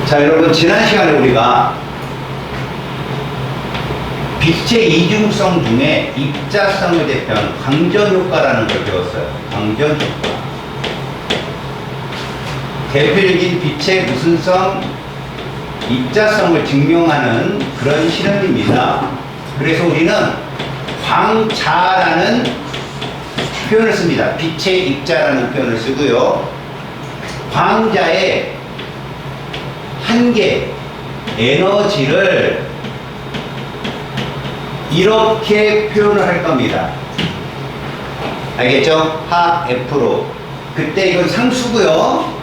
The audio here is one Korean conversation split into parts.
자, 여러분, 지난 시간에 우리가 빛의 이중성 중에 입자성을 대표하는 광전효과라는 걸 배웠어요. 광전효과. 대표적인 빛의 무슨 성? 입자성을 증명하는 그런 실험입니다. 그래서 우리는 광자라는 표현을 씁니다. 빛의 입자라는 표현을 쓰고요. 광자의 한계, 에너지를 이렇게 표현을 할 겁니다. 알겠죠? 하 F로. 그때 이건 상수고요.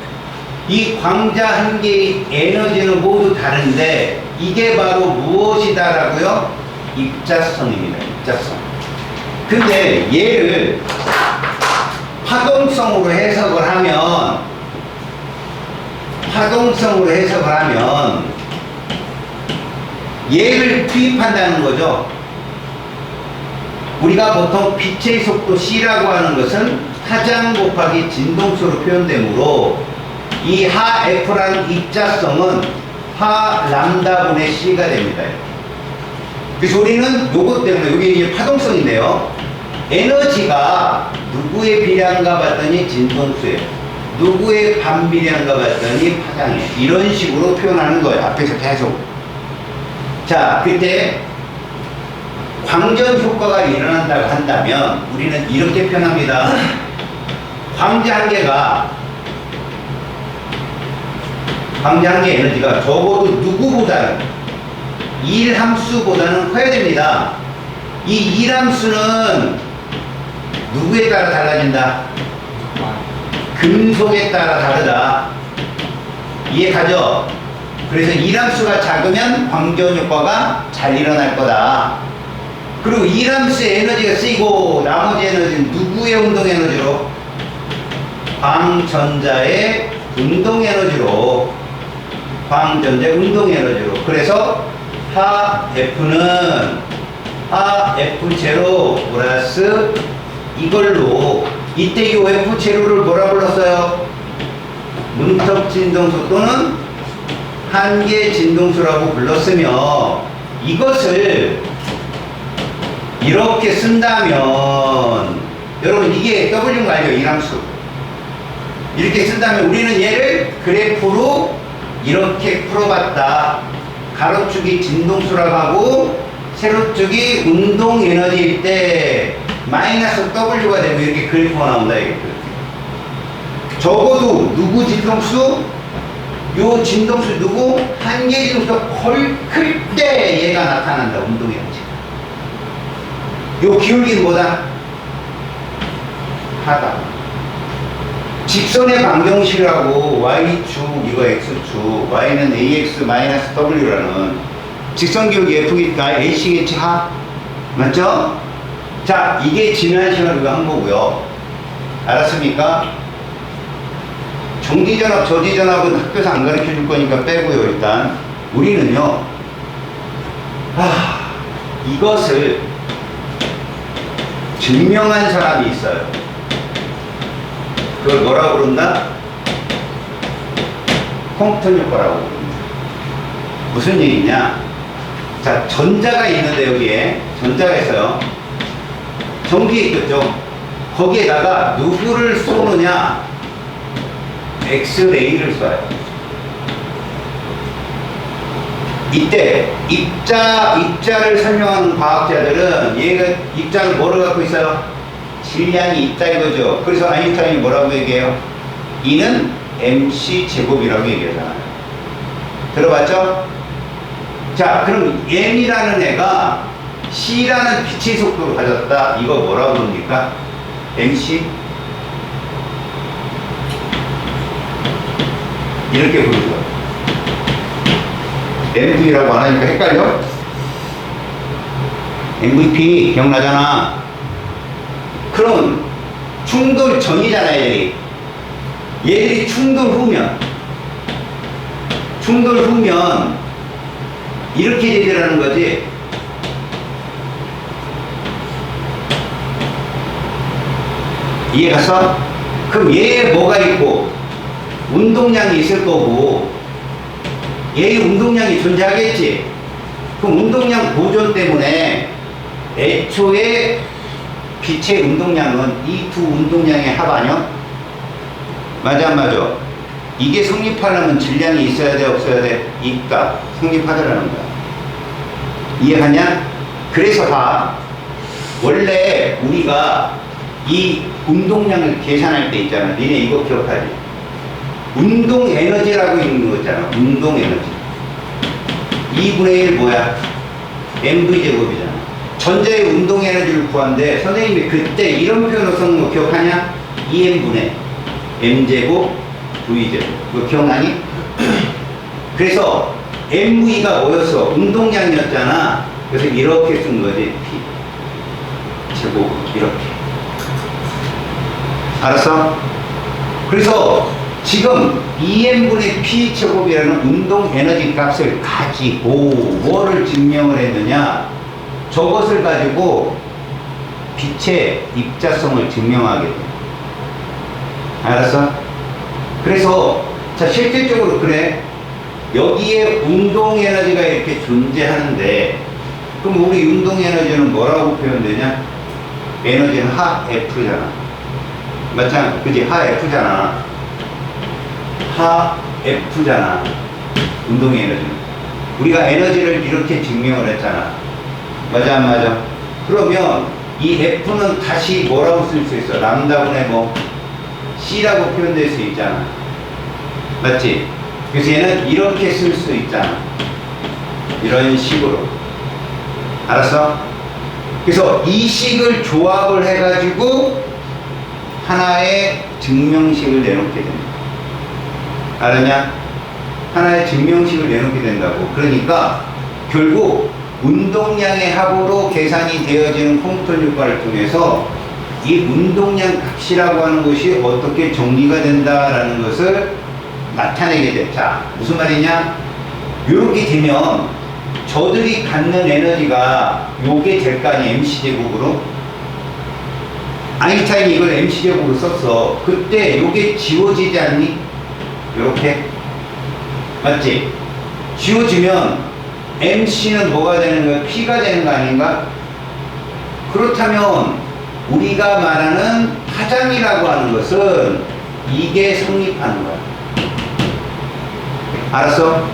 이 광자 한 개의 에너지는 모두 다른데 이게 바로 무엇이다라고요? 입자성입니다. 입자성. 근데 얘를 파동성으로 해석을 하면 얘를 투입한다는 거죠. 우리가 보통 빛의 속도 C라고 하는 것은 하장 곱하기 진동수로 표현되므로 이 하 F라는 입자성은 하 람다분의 C가 됩니다. 그래서 우리는 요것 때문에 여기 이제 파동성인데요. 에너지가 누구에 비례한가 봤더니 진동수예요. 누구의 반비례한가 봤더니 파장이에요. 이런 식으로 표현하는 거예요. 앞에서 계속. 자, 그때 광전 효과가 일어난다고 한다면 우리는 이렇게 표현합니다. 광자 한 개 에너지가 적어도 누구보다는 1함수보다는 커야 됩니다. 이 1함수는 누구에 따라 달라진다? 금속에 따라 다르다. 이해 가죠? 그래서 1함수가 작으면 광전 효과가 잘 일어날 거다. 그리고 1함수의 에너지가 쓰이고 나머지 에너지는 누구의 운동 에너지로? 광전자의 운동 에너지로. 그래서 하 F는 하 F0 플러스 이걸로 이때 이 F0를 뭐라 불렀어요? 문턱 진동수 또는 한계 진동수라고 불렀으며 이것을 이렇게 쓴다면 여러분 이게 W인 거 알죠? 이함수 이렇게 쓴다면 우리는 얘를 그래프로 이렇게 풀어봤다. 가로축이 진동수라고 하고 세로축이 운동 에너지일 때 마이너스 W가 되면 이렇게 그래프가 나온다. 이게 적어도 누구 진동수? 요 진동수 누구? 한계 진동수가 클 때 얘가 나타난다. 운동 에너지. 요 기울기는 뭐다? 하다. 직선의 방정식이라고 y축 이거 x축 y는 ax 마이너스 w라는 직선 기울기 f니까 a시겠지 하? 맞죠? 자, 이게 지난 시간에 우리가 한 거고요. 알았습니까? 전기전압, 저지전압은 학교에서 안 가르쳐 줄 거니까 빼고요. 일단 우리는요 이것을 증명한 사람이 있어요. 그걸 뭐라고 부른다? 콩턴 효과라고 부릅니다. 무슨 얘기냐? 자, 전자가 있는데 여기에 전자가 있어요. 전기에 있겠죠. 거기에다가 누구를 쏘느냐? 엑스레이를 쏴요. 이때 입자를 설명하는 과학자들은 얘가 입자를 뭐로 갖고 있어요? 질량이 있다 이거죠. 그래서 아인슈타인이 뭐라고 얘기해요? E는 mc 제곱이라고 얘기하잖아요. 들어봤죠? 자, 그럼 m이라는 애가 c라는 빛의 속도를 가졌다. 이거 뭐라고 부릅니까? mc 이렇게 부르죠. MV라고 안 하니까 헷갈려? MVP 기억나잖아. 그럼 충돌 전이잖아. 얘들이 충돌 후면 이렇게 되더라는 거지. 이해 갔어? 그럼 얘에 뭐가 있고 운동량이 있을 거고 얘의 운동량이 존재하겠지. 그럼 운동량 보존 때문에 애초에 빛의 운동량은 이 두 운동량의 합 아니야? 맞아 안 맞아? 이게 성립하려면 질량이 있어야 돼 없어야 돼? 있다. 성립하더라는 거야. 이해하냐? 그래서 봐. 원래 우리가 이 운동량을 계산할 때 있잖아. 니네 이거 기억하지? 운동 에너지라고 있는 거 있잖아. 운동 에너지. 2분의 1 뭐야? mv 제곱이잖아. 전자의 운동 에너지를 구한데 선생님이 그때 이런 표현을 쓰는 거 기억하냐? 2m분의 m제곱 v제곱. 그거 기억나니? 그래서 mv가 뭐였어? 운동량이었잖아. 그래서 이렇게 쓴 거지. p 제곱 이렇게. 알았어? 그래서 지금 2m분의 p 제곱이라는 운동 에너지 값을 가지고 뭐를 증명을 했느냐? 저것을 가지고 빛의 입자성을 증명하게 돼. 알았어? 그래서 자 실질적으로 그래. 여기에 운동 에너지가 이렇게 존재하는데 그럼 우리 운동 에너지는 뭐라고 표현되냐? 에너지는 하 F잖아. 맞잖아. 그지? 하 F잖아. 하 F잖아. 운동의 에너지는. 우리가 에너지를 이렇게 증명을 했잖아. 맞아 안 맞아? 그러면 이 F는 다시 뭐라고 쓸 수 있어? 람다분의 뭐 C라고 표현될 수 있잖아. 맞지? 그래서 얘는 이렇게 쓸 수 있잖아. 이런 식으로. 알았어? 그래서 이 식을 조합을 해가지고 하나의 증명식을 내놓게 됩니다. 알았냐? 하나의 증명식을 내놓게 된다고. 그러니까 결국 운동량의 합으로 계산이 되어지는 컴퓨터 효과를 통해서 이 운동량 값이라고 하는 것이 어떻게 정리가 된다라는 것을 나타내게 돼. 자, 무슨 말이냐? 이렇게 되면 저들이 갖는 에너지가 요게 될 거 아니야, mc제곱으로? 아인슈타인이 이걸 mc제곱으로 썼어. 그때 요게 지워지지 않니? 요렇게. 맞지? 지워지면 mc는 뭐가 되는 거야? p가 되는 거 아닌가? 그렇다면 우리가 말하는 파장이라고 하는 것은 이게 성립하는 거야. 알았어?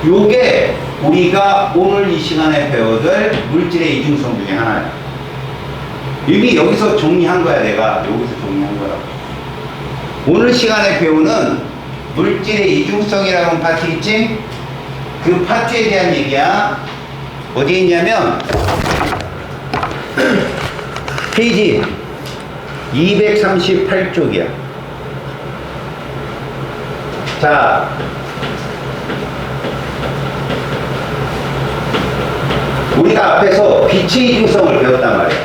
요게 우리가 오늘 이 시간에 배워들 물질의 이중성 중에 하나야. 이미 여기서 정리한 거야. 내가 여기서 정리한 거야. 오늘 시간에 배우는 물질의 이중성이라고 하는 파트 있지? 그 파트에 대한 얘기야. 어디에 있냐면 페이지 238쪽이야. 자, 우리가 앞에서 빛의 이중성을 배웠단 말이야.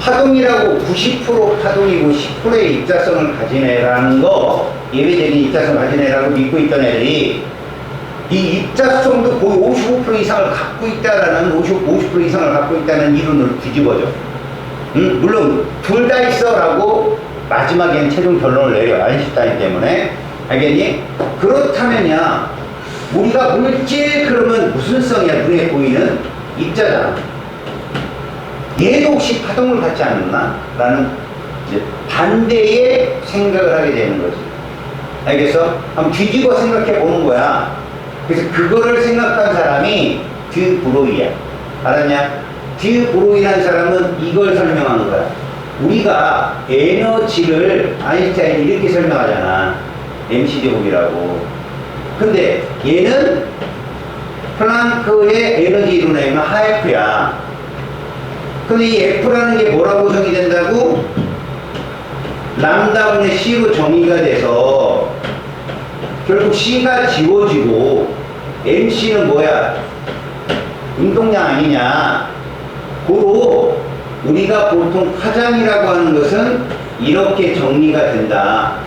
파동이라고 90% 파동이고 10%의 입자성을 가진 애라는 거, 예외적인 입자성을 가진 애라고 믿고 있던 애들이 이 입자성도 거의 55% 이상을 갖고 있다라는 50% 이상을 갖고 있다는 이론을 뒤집어져. 물론 둘 다 있어라고 마지막에는 최종 결론을 내려. 아인슈타인 때문에. 알겠니? 그렇다면야 우리가 물질 그러면 무슨 성이야? 눈에 보이는 입자잖아. 얘도 혹시 파동을 갖지 않았나? 라는 이제 반대의 생각을 하게 되는 거지. 알겠어? 한번 뒤집어 생각해 보는 거야. 그래서 그거를 생각한 사람이 드 브로이야. 알았냐? 드 브로이라는 사람은 이걸 설명하는 거야. 우리가 에너지를 아인슈타인이 이렇게 설명하잖아. mc제곱이라고. 근데 얘는 플랑크의 에너지 이론에 의하면 하F야. 근데 이 F라는 게 뭐라고 정의된다고? 람다분의 C로 정의가 돼서 결국 C가 지워지고 MC는 뭐야? 운동량 아니냐? 고로 우리가 보통 파장이라고 하는 것은 이렇게 정리가 된다.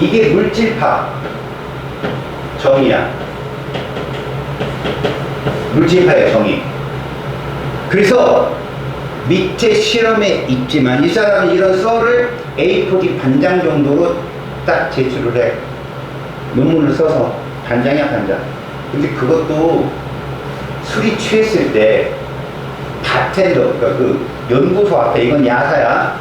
이게 물질파 정의야. 물질파의 정의. 그래서 밑에 실험에 있지만 이 사람은 이런 썰을 A4지 반장 정도로 딱 제출을 해. 논문을 써서 반장이야 반장. 근데 그것도 술이 취했을 때 바텐더, 그러니까 그 연구소 앞에, 이건 야사야.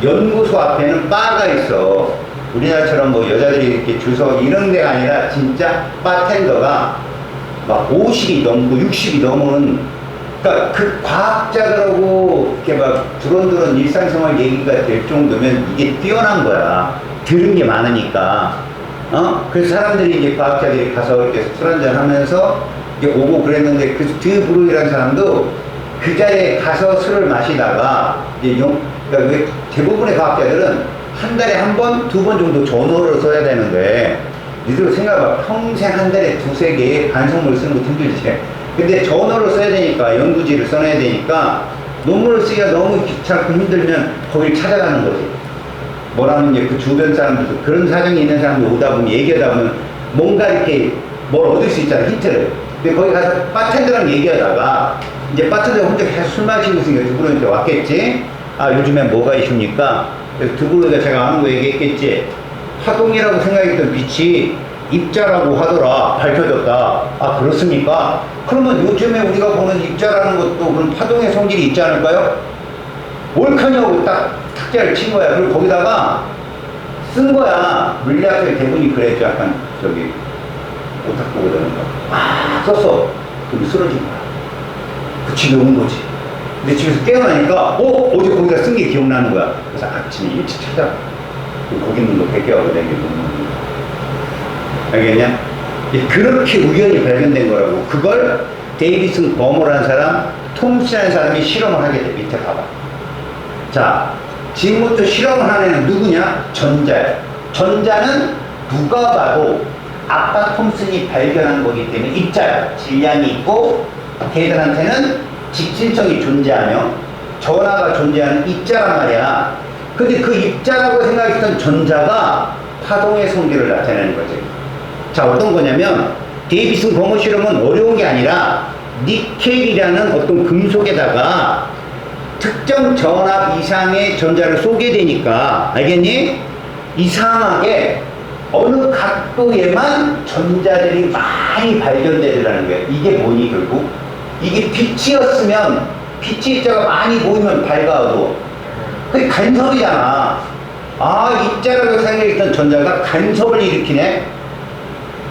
연구소 앞에는 바가 있어. 우리나라처럼 뭐 여자들이 이렇게 줄 서 이런 데가 아니라 진짜 바텐더가 막 50이 넘고 60이 넘은, 그러니까 그 과학자들하고 이렇게 막 두런두런 일상생활 얘기가 될 정도면 이게 뛰어난 거야. 들은 게 많으니까. 그래서 사람들이 이제 과학자들이 가서 이렇게 술 한잔 하면서 이제 오고 그랬는데, 그 드브루이라는 사람도 그 자리에 가서 술을 마시다가 이제 그러니까 왜 대부분의 과학자들은 한 달에 한 번, 두 번 정도 저널을 써야 되는데, 니들 생각해봐. 평생 한 달에 두세 개의 반성문을 쓰는 것도 힘들지. 근데 저널을 써야 되니까, 연구지를 써놔야 되니까, 논문을 쓰기가 너무 귀찮고 힘들면 거길 찾아가는 거지. 뭐라면 이제 그 주변 사람들도, 그런 사정이 있는 사람들 오다 보면, 얘기하다 보면 뭔가 이렇게 뭘 얻을 수 있잖아, 힌트를. 근데 거기 가서 바텐더랑 얘기하다가, 이제 바텐더가 혼자 계속 술 마시고 있으니까 두부로한테 왔겠지? 아, 요즘에 뭐가 이슈입니까? 그래서 두부로가 제가 아는 거 얘기했겠지? 파동이라고 생각했던 빛이 입자라고 하더라. 밝혀졌다. 아, 그렇습니까? 그러면 요즘에 우리가 보는 입자라는 것도 그런 파동의 성질이 있지 않을까요? 옳거냐고 딱 탁자를 친 거야. 그리고 거기다가 쓴 거야. 물리학의 대본이 그랬죠. 약간 저기 오탁 보고 되는 거. 아, 썼어. 그럼 쓰러진 거야. 그 집에 온 거지. 근데 집에서 깨어나니까 어제 거기다 쓴 게 기억나는 거야. 그래서 아침에 일찍 찾아. 거기 있는 거 뺏겨가고 다니고. 알겠냐? 그렇게 우연히 발견된 거라고. 그걸 데이비슨 버머라는 사람, 톰스라는 사람이 실험을 하게 돼. 밑에 봐봐. 자, 지금부터 실험을 하는 애는 누구냐? 전자야. 전자는 누가 봐도 아빠 톰슨이 발견한 거기 때문에 입자야. 질량이 있고, 걔들한테는 직진성이 존재하며 전하가 존재하는 입자란 말이야. 근데 그 입자라고 생각했던 전자가 파동의 성질을 나타내는 거지. 자, 어떤 거냐면 데이비슨 버머 실험은 어려운 게 아니라 니켈이라는 어떤 금속에다가 특정 전압 이상의 전자를 쏘게 되니까, 알겠니? 이상하게 어느 각도에만 전자들이 많이 발견되더라는 거야. 이게 뭐니 결국? 이게 빛이었으면, 빛의 입자가 많이 모이면 밝아도 그게 간섭이잖아. 아, 입자라고 생각했던 전자가 간섭을 일으키네?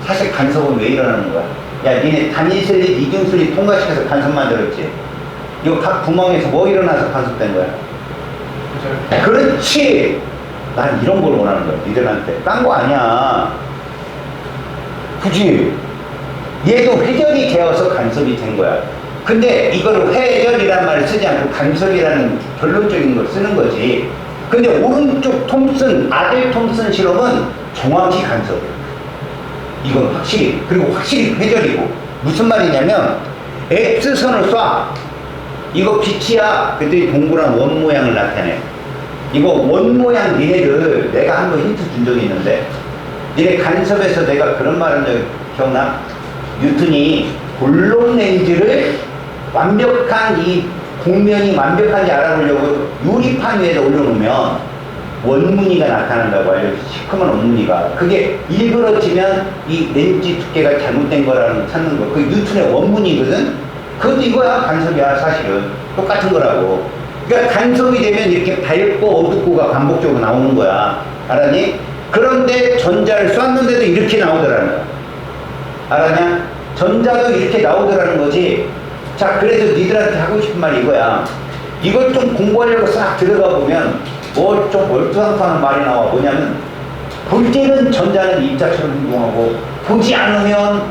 사실 간섭은 왜 일어나는 거야? 야, 니네 단일슬릿, 이중슬릿 통과시켜서 간섭 만들었지? 이거 각 구멍에서 뭐 일어나서 간섭된 거야? 그렇지! 난 이런 걸 원하는 거야, 니들한테. 딴 거 아니야. 그지? 얘도 회전이 되어서 간섭이 된 거야. 근데 이걸 회전이라는 말을 쓰지 않고 간섭이라는 결론적인 걸 쓰는 거지. 근데 오른쪽 톰슨, 아델 톰슨 실험은 정확히 간섭이야. 이건 확실히. 그리고 확실히 회전이고. 무슨 말이냐면 X선을 쏴. 이거 빛이야. 그랬더니 동그란 원 모양을 나타내. 이거 원 모양 니네를 내가 한번 힌트 준 적이 있는데, 니네 간섭에서 내가 그런 말 한 적 기억나? 뉴턴이 볼록 렌즈를 완벽한 이 공면이 완벽한지 알아보려고 유리판 위에다 올려놓으면 원무늬가 나타난다고 알려줬어. 시커먼 원무늬가. 그게 일그러지면 이 렌즈 두께가 잘못된 거라는 찾는 거. 그게 뉴턴의 원무늬거든? 그것도 이거야. 간섭이야. 사실은. 똑같은 거라고. 그러니까 간섭이 되면 이렇게 밝고 어둡고가 반복적으로 나오는 거야. 알았니? 그런데 전자를 쐈는데도 이렇게 나오더라는 거야. 알았냐? 전자도 이렇게 나오더라는 거지. 자, 그래서 니들한테 하고 싶은 말이 이거야. 이걸 좀 공부하려고 싹 들어가 보면 뭘 좀 얼토당토하는 말이 나와. 뭐냐면 볼 때는 전자는 입자처럼 행동하고 보지 않으면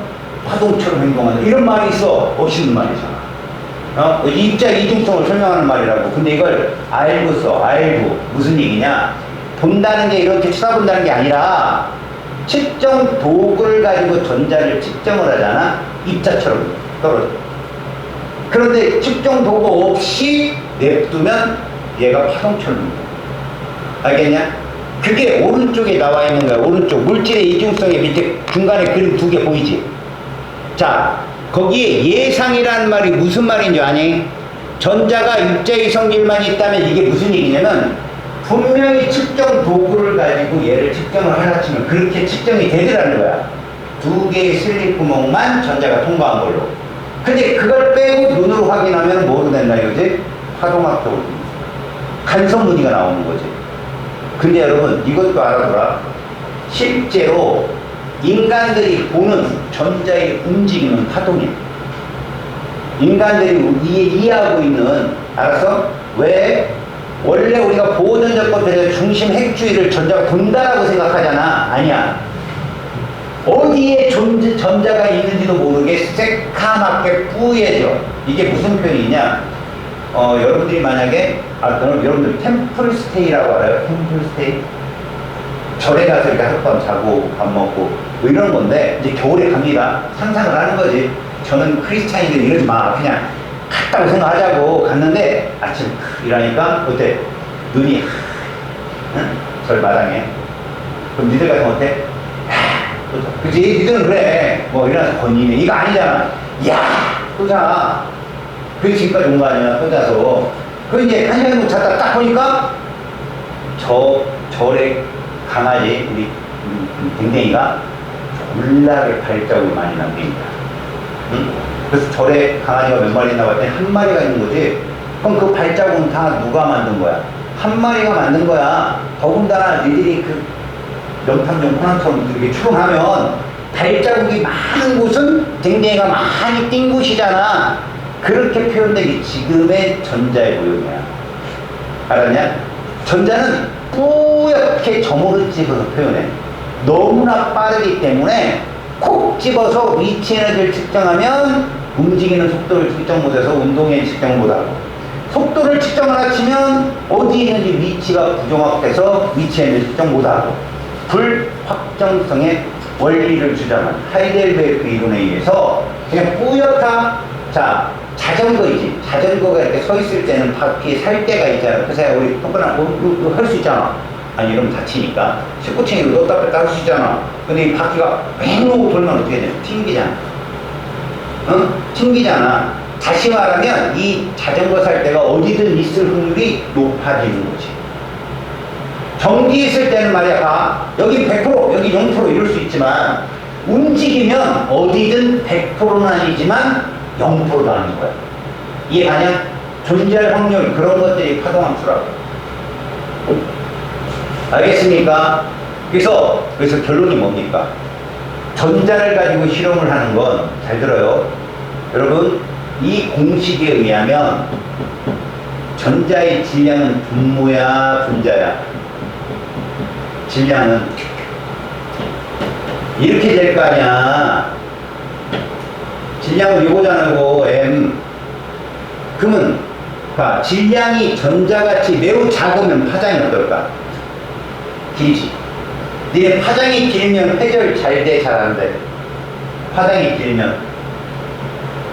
파동처럼 행동한다. 이런 말이 있어. 멋있는 말이잖아. 입자 이중성을 설명하는 말이라고. 근데 이걸 알고 써. 알고. 무슨 얘기냐? 본다는 게 이렇게 쳐다본다는 게 아니라 측정 도구를 가지고 전자를 측정을 하잖아. 입자처럼 떨어져. 그런데 측정 도구 없이 냅두면 얘가 파동처럼. 알겠냐? 그게 오른쪽에 나와 있는 거야. 오른쪽. 물질의 이중성의 밑에 중간에 그림 두 개 보이지? 자, 거기에 예상이라는 말이 무슨 말인 줄 아니? 전자가 입자의 성질만 있다면 이게 무슨 얘기냐면 분명히 측정 도구를 가지고 얘를 측정을 하라 치면 그렇게 측정이 되더라는 거야. 두 개의 슬립 구멍만 전자가 통과한 걸로. 근데 그걸 빼고 눈으로 확인하면 뭐로 된다 이거지? 파동학적으로 간섭 무늬가 나오는 거지. 근데 여러분 이것도 알아둬라. 실제로 인간들이 보는 전자의 움직이는 파동이야. 인간들이 이해하고 있는, 알았어? 왜? 원래 우리가 보호전자법에서 중심 핵주위를 전자가 돈다라고 생각하잖아. 아니야. 어디에 전자가 있는지도 모르게 새카맣게 뿌얘져. 이게 무슨 표현이냐? 여러분들이 만약에, 여러분들 템플스테이라고 알아요? 템플스테이? 절에 가서 이렇게 하룻밤 자고 밥 먹고 뭐 이런 건데, 이제 겨울에 갑니다. 상상을 하는 거지. 저는 크리스찬인데 이러지 마. 그냥 갔다고 생각하자고 갔는데 아침 일하니까 어때? 눈이 응? 절 마당에. 그럼 니들 같으면 어때? 그치? 니들은 그래. 뭐 일어나서 건이네. 이거 아니잖아. 야! 또 자. 그게 지금까지 온 거 아니야. 또 자서. 그 이제 한 시간 못 잤다 딱 보니까 절에 강아지 우리 댕댕이가 졸라게 발자국이 많이 남깁니다. 응? 그래서 절에 강아지가 몇 마리 있나 봤더니 한 마리가 있는 거지. 그럼 그 발자국은 다 누가 만든 거야? 한 마리가 만든 거야. 더군다나 니들이 그 명탐정 코난처럼 이렇게 추론하면 발자국이 많은 곳은 댕댕이가 많이 뛴 곳이잖아. 그렇게 표현되기 지금의 전자의 모형이야. 알았냐? 전자는 뿌옇게 점으로 집어서 표현해. 너무나 빠르기 때문에 콕 집어서 위치 에너지를 측정하면 움직이는 속도를 측정 못해서 운동의 측정을 못하고, 속도를 측정을 하치면 어디에 있는지 위치가 부정확해서 위치 에너지 측정 못하고, 불확정성의 원리를 주장한 하이델베르크 이론에 의해서 그냥 뿌옇다. 자, 자전거이지. 자전거가 이렇게 서 있을 때는 바퀴에 살대가 있잖아. 그래서 우리 똑바로 할 수 있잖아. 아니 이러면 다치니까 19층으로 넣었다 뺐다 할 수 있잖아. 근데 이 바퀴가 맹하고 돌면 어떻게 돼? 튕기잖아. 응? 튕기잖아. 다시 말하면 이 자전거 살대가 어디든 있을 확률이 높아지는 거지. 전기 있을 때는 말이야, 봐. 여기 100%, 여기 0% 이럴 수 있지만 움직이면 어디든 100%는 아니지만 0%도 아닌 거야. 이해가냐? 존재할 확률, 그런 것들이 파동함수라고. 알겠습니까? 그래서 결론이 뭡니까? 전자를 가지고 실험을 하는 건, 잘 들어요. 여러분, 이 공식에 의하면 전자의 질량은 분모야, 분자야? 질량은 이렇게 될 거 아니야. 질량은 이거잖아, 이거 M. 그러면 봐, 질량이 전자같이 매우 작으면 파장이 어떨까? 길지. 니네 파장이 길면 회절 잘 돼, 잘 안 돼? 파장이 길면.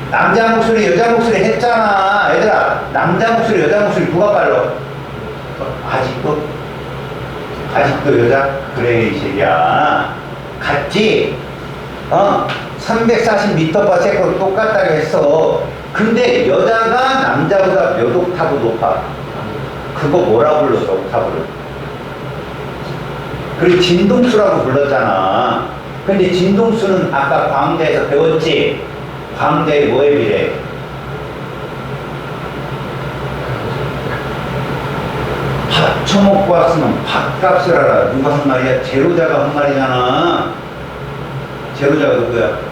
남자 목소리, 여자 목소리 했잖아. 얘들아, 남자 목소리, 여자 목소리 누가 빨라? 아직도 여자? 그래, 이 새끼야. 같지? 340m/s 똑같다고 했어. 근데 여자가 남자보다 몇 옥타브 높아. 그거 뭐라고 불렀어, 옥타브를? 그리고 진동수라고 불렀잖아. 근데 진동수는 아까 광대에서 배웠지? 광대의 뭐에 비례? 밥 처먹고 왔으면 밥값을 알아. 누가 한 말이야? 제로자가 한 말이잖아. 제로자가 누구야?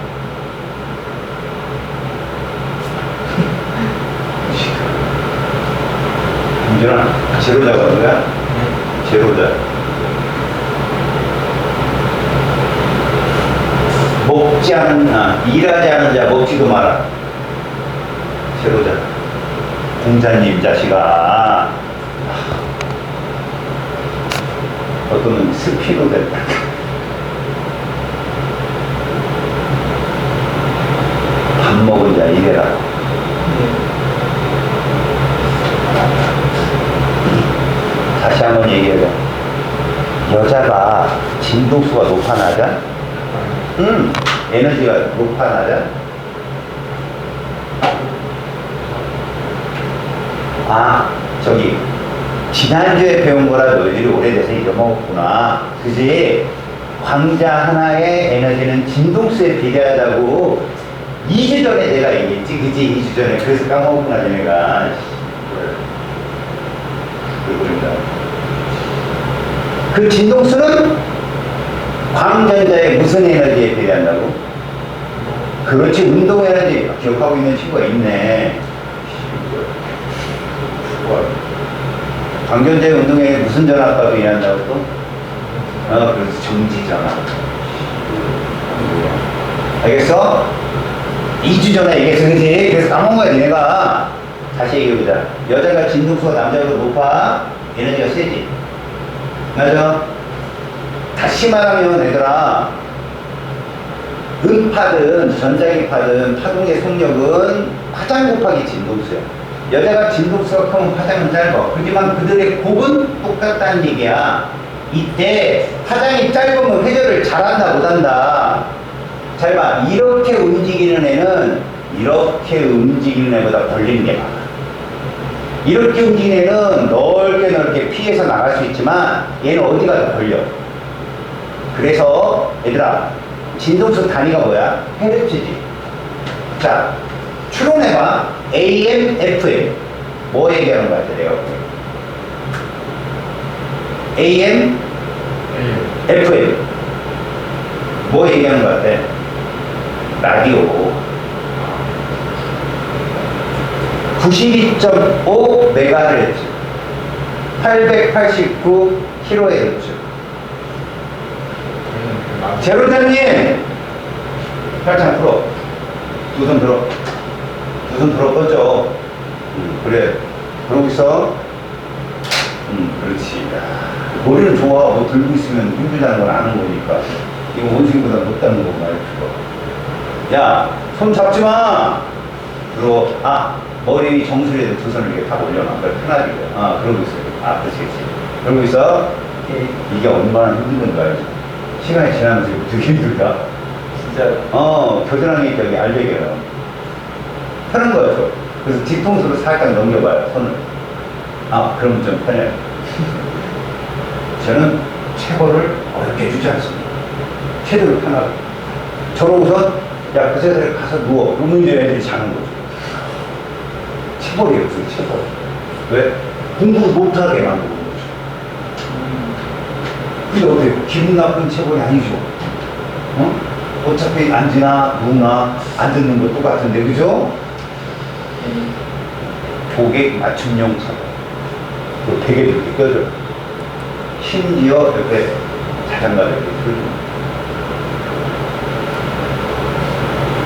민준아, 제로자가 누구야? 제로자. 먹지 않은 일하지 않은 자 먹지도 마라. 제로자. 공자님 자식아. 어떤 놈이 스피로 됐다. 밥 먹은 자 이래라. 다시 한번 얘기해봐. 여자가 진동수가 높아나자? 에너지가 높아나자? 저기 지난주에 배운 거라 너희들이 오래돼서 잊어먹었구나. 그지? 광자 하나의 에너지는 진동수에 비례하다고 2주 전에 내가 얘기했지. 그지? 2주 전에. 그래서 까먹었구나, 내가. 그 진동수는 광전자의 무슨 에너지에 비례한다고? 그렇지, 운동 에너지. 기억하고 있는 친구가 있네. 광전자의 운동에 무슨 전압과 비례한다고 또? 그래서 정지전압. 알겠어? 2주 전에 얘기했어, 그지? 그래서 까먹은 거야, 니네가. 다시 얘기해보자. 여자가 진동수가 남자보다 높아. 에너지가 세지. 맞아? 다시 말하면 얘들아, 음파든 전자기파든 파동의 속력은 파장 곱하기 진동수야. 여자가 진동수가 크면 파장은 짧아. 그렇지만 그들의 곱은 똑같다는 얘기야. 이때 파장이 짧으면 회전을 잘한다 못한다. 잘 봐. 이렇게 움직이는 애는 이렇게 움직이는 애보다 걸리는 게 많아. 이렇게 움직이는 애는 넓게 피해서 나갈 수 있지만 얘는 어디가 더 걸려. 그래서 얘들아, 진동수 단위가 뭐야? 헤르츠지. 자, 추론해봐. AM, FM. 뭐 얘기하는 거야, 내가? AM, FM. 뭐 얘기하는 거 같아? 라디오. 92.5 메가헤르츠. 889 킬로헤르츠. 제로자님! 팔짱 풀어. 두 손 들어. 두 손 들어 뻗죠. 그래. 그러고 있어. 그렇지. 야, 머리는 좋아. 뭐 들고 있으면 힘들다는 걸 아는 거니까. 이거 원숭이보다 높다는 거 말이야. 야, 손 잡지 마! 들어. 머리 정수리에도 두 손을 이렇게 탁 올려놔. 그래, 편하게. 그러고 있어. 그렇지. 그러고 있어. 이게 얼마나 힘든 건지 알지? 시간이 지나면서 이거 되게 힘들다. 진짜. 겨드랑이 저기 알배기예요. 편한 거죠. 그래서 뒤통수로 살짝 넘겨봐요, 손을. 그러면 좀 편해요. 저는 체벌을 어렵게 해주지 않습니다. 최대로 편하게. 저러고선, 야, 그 새들에 가서 누워. 그러면 이제 애들이 자는 거죠. 체벌이 없어요, 체벌. 왜? 공부를 못하게 만드는 거죠. 근데 어때요? 기분 나쁜 체벌이 아니죠. 어차피 앉으나 누우나 안 듣는 거 똑같은데, 그죠? 고객 맞춤형 체벌. 그 베개도 이렇게 껴줘요. 심지어 옆에 자장가를 이렇게 펴줍니다.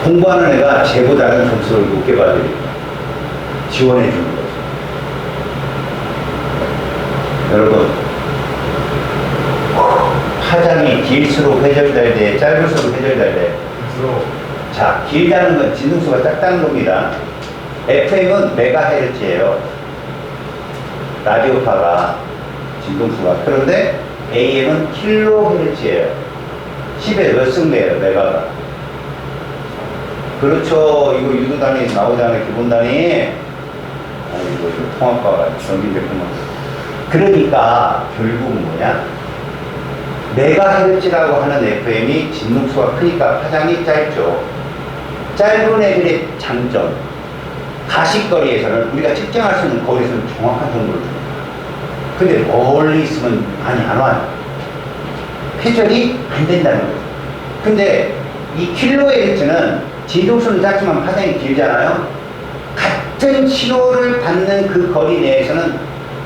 공부하는 애가 쟤보다는 점수를 높게 받으니까 지원해 주는 거죠. 여러분, 파장이 길수록 회절될 때, 짧을수록 회절될 때. 자, 길다는 건 진동수가 작다는 겁니다. FM은 메가헤르츠예요. 라디오파가 진동수가. 그런데 AM은 킬로헤르츠예요. 10에 몇 승배예요, 메가가. 그렇죠. 이거 유도 단위에서 나오잖아요, 기본 단위. 이거 통합과가 전기됐구만. 그러니까 결국은 뭐냐? 메가헤르츠라고 하는 FM이 진동수가 크니까 파장이 짧죠. 짧은 애들의 장점. 가십거리에서는 우리가 측정할 수 있는 거리에서는 정확한 정보를 줍니다. 근데 멀리 있으면 많이 안 와요. 회전이 안 된다는 거죠. 근데 이 킬로헤르츠는 진동수는 작지만 파장이 길잖아요. 같은 신호를 받는 그 거리 내에서는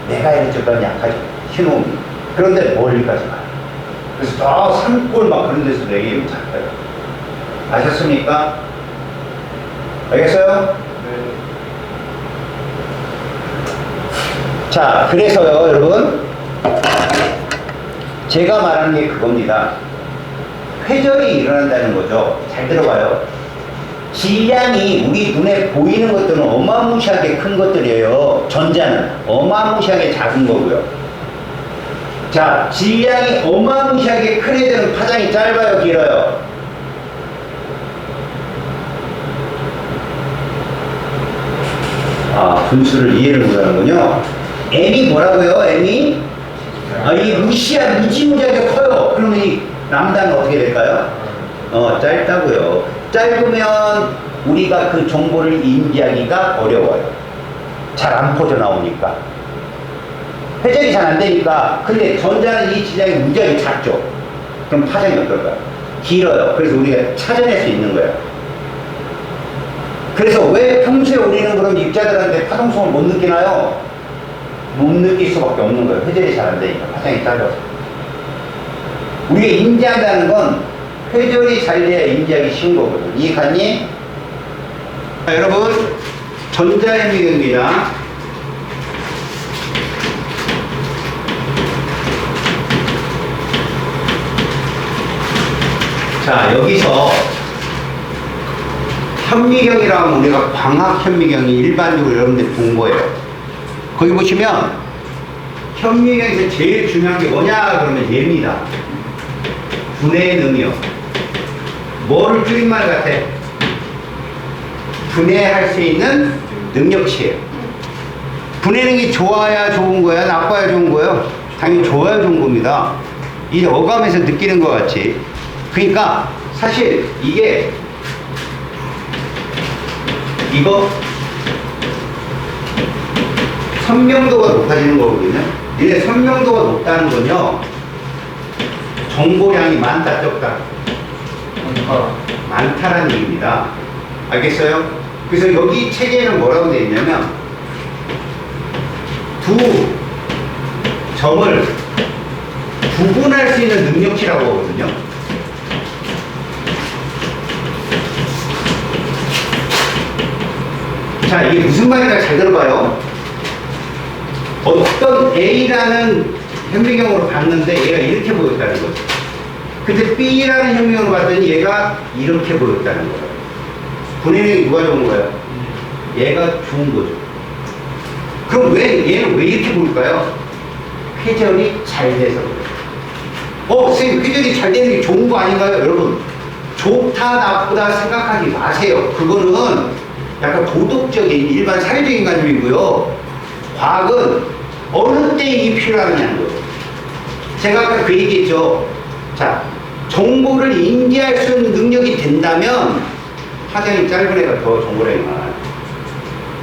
메가헤르츠보다 약하죠. 신호음이. 그런데 멀리까지 가요. 그래서 저 산골 막 그런 데서 얘기하면 작아요. 아셨습니까? 알겠어요? 네. 자, 그래서요, 여러분. 제가 말하는 게 그겁니다. 회절이 일어난다는 거죠. 잘 들어봐요. 질량이 우리 눈에 보이는 것들은 어마무시하게 큰 것들이에요. 전자는 어마무시하게 작은 거고요. 자, 질량이 어마무시하게 큰 애들은 파장이 짧아요, 길어요? 분수를 이해를 못하는군요. m이 뭐라고요? m이? 이 무지무지하게 커요. 그러면 이 람다는 어떻게 될까요? 짧다고요. 짧으면 우리가 그 정보를 인지하기가 어려워요. 잘 안 퍼져 나오니까. 회전이 잘 안 되니까. 근데 전자는 이 지장이 무지하게 작죠. 그럼 파장이 어떨까요? 길어요. 그래서 우리가 찾아낼 수 있는 거예요. 그래서 왜 평소에 우리는 그럼 입자들한테 파동성을 못 느끼나요? 못 느낄 수밖에 없는 거예요. 회전이 잘 안 되니까. 파장이 짧아서. 우리가 인지한다는 건 회전이 잘 돼야 인지하기 쉬운 거거든요. 이해갔니? 자, 여러분, 전자현미경입니다. 자, 여기서 현미경이라고 하면 우리가 광학현미경이 일반적으로 여러분들 본 거예요. 거기 보시면 현미경에서 제일 중요한 게 뭐냐 그러면 얘입니다. 분해 능력. 뭐를 줄임말 같아? 분해할 수 있는 능력치예요. 분해 능력이 좋아야 좋은 거야, 나빠야 좋은 거예요? 당연히 좋아야 좋은 겁니다. 이 어감에서 느끼는 것 같이. 그러니까 사실 이거 선명도가 높아지는 거거든요. 이게 선명도가 높다는 건요, 정보량이 많다 적다? 많다라는 얘기입니다. 알겠어요? 그래서 여기 책에는 뭐라고 되어 있냐면 두 점을 구분할 수 있는 능력치라고 하거든요. 자, 이게 무슨 말인가 잘 들어봐요. 어떤 A라는 현미경으로 봤는데 얘가 이렇게 보였다는 거죠. 근데 B라는 현미경으로 봤더니 얘가 이렇게 보였다는 거예요. 분해력이 누가 좋은 거예요? 얘가 좋은 거죠. 그럼 얘는 왜 이렇게 보일까요? 회전이 잘 돼서 그래요. 선생님, 회전이 잘 되는 게 좋은 거 아닌가요? 여러분, 좋다 나쁘다 생각하지 마세요. 그거는 약간 도덕적인 일반 사회적인 관념이고요. 과학은 어느 때 이게 필요하느냐는 거예요. 제가 아까 그 얘기했죠. 자, 정보를 인지할 수 있는 능력이 된다면 파장이 짧은 애가 더 정보량이 많아요.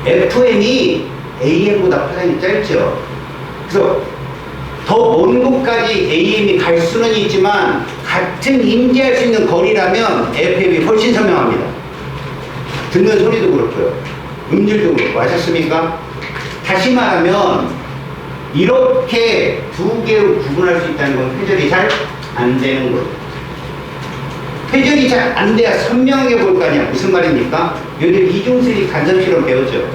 FM이 AM보다 파장이 짧죠. 그래서 더 먼 곳까지 AM이 갈 수는 있지만 같은 인지할 수 있는 거리라면 FM이 훨씬 선명합니다. 듣는 소리도 그렇고요. 음질도 그렇고. 아셨습니까? 다시 말하면 이렇게 두 개로 구분할 수 있다는 건 회전이 잘 안 되는 거예요. 회전이 잘 안 돼야 선명하게 볼 거 아니야. 무슨 말입니까? 요즘 이중슬이 간접실험 배웠죠.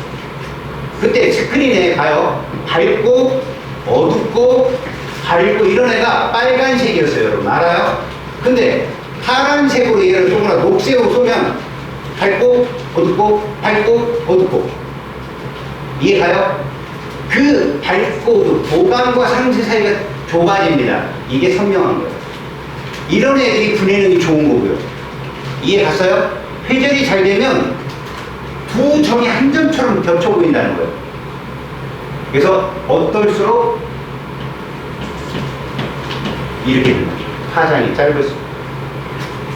그때 스크린에 가요. 밝고 어둡고 밝고 이런 애가 빨간색이었어요. 여러분 알아요? 근데 파란색으로 얘를 쏘거나 녹색으로 쏘면 밝고 어둡고 밝고 어둡고. 이해가요? 그 밝고 보강과 상세 사이가 좁아집니다. 이게 선명한 거예요. 이런 애들이 분해능이 좋은 거고요. 이해 갔어요? 회전이 잘 되면 두 점이 한 점처럼 겹쳐 보인다는 거예요. 그래서 어떨수록 이렇게 됩니다. 파장이 짧을수록.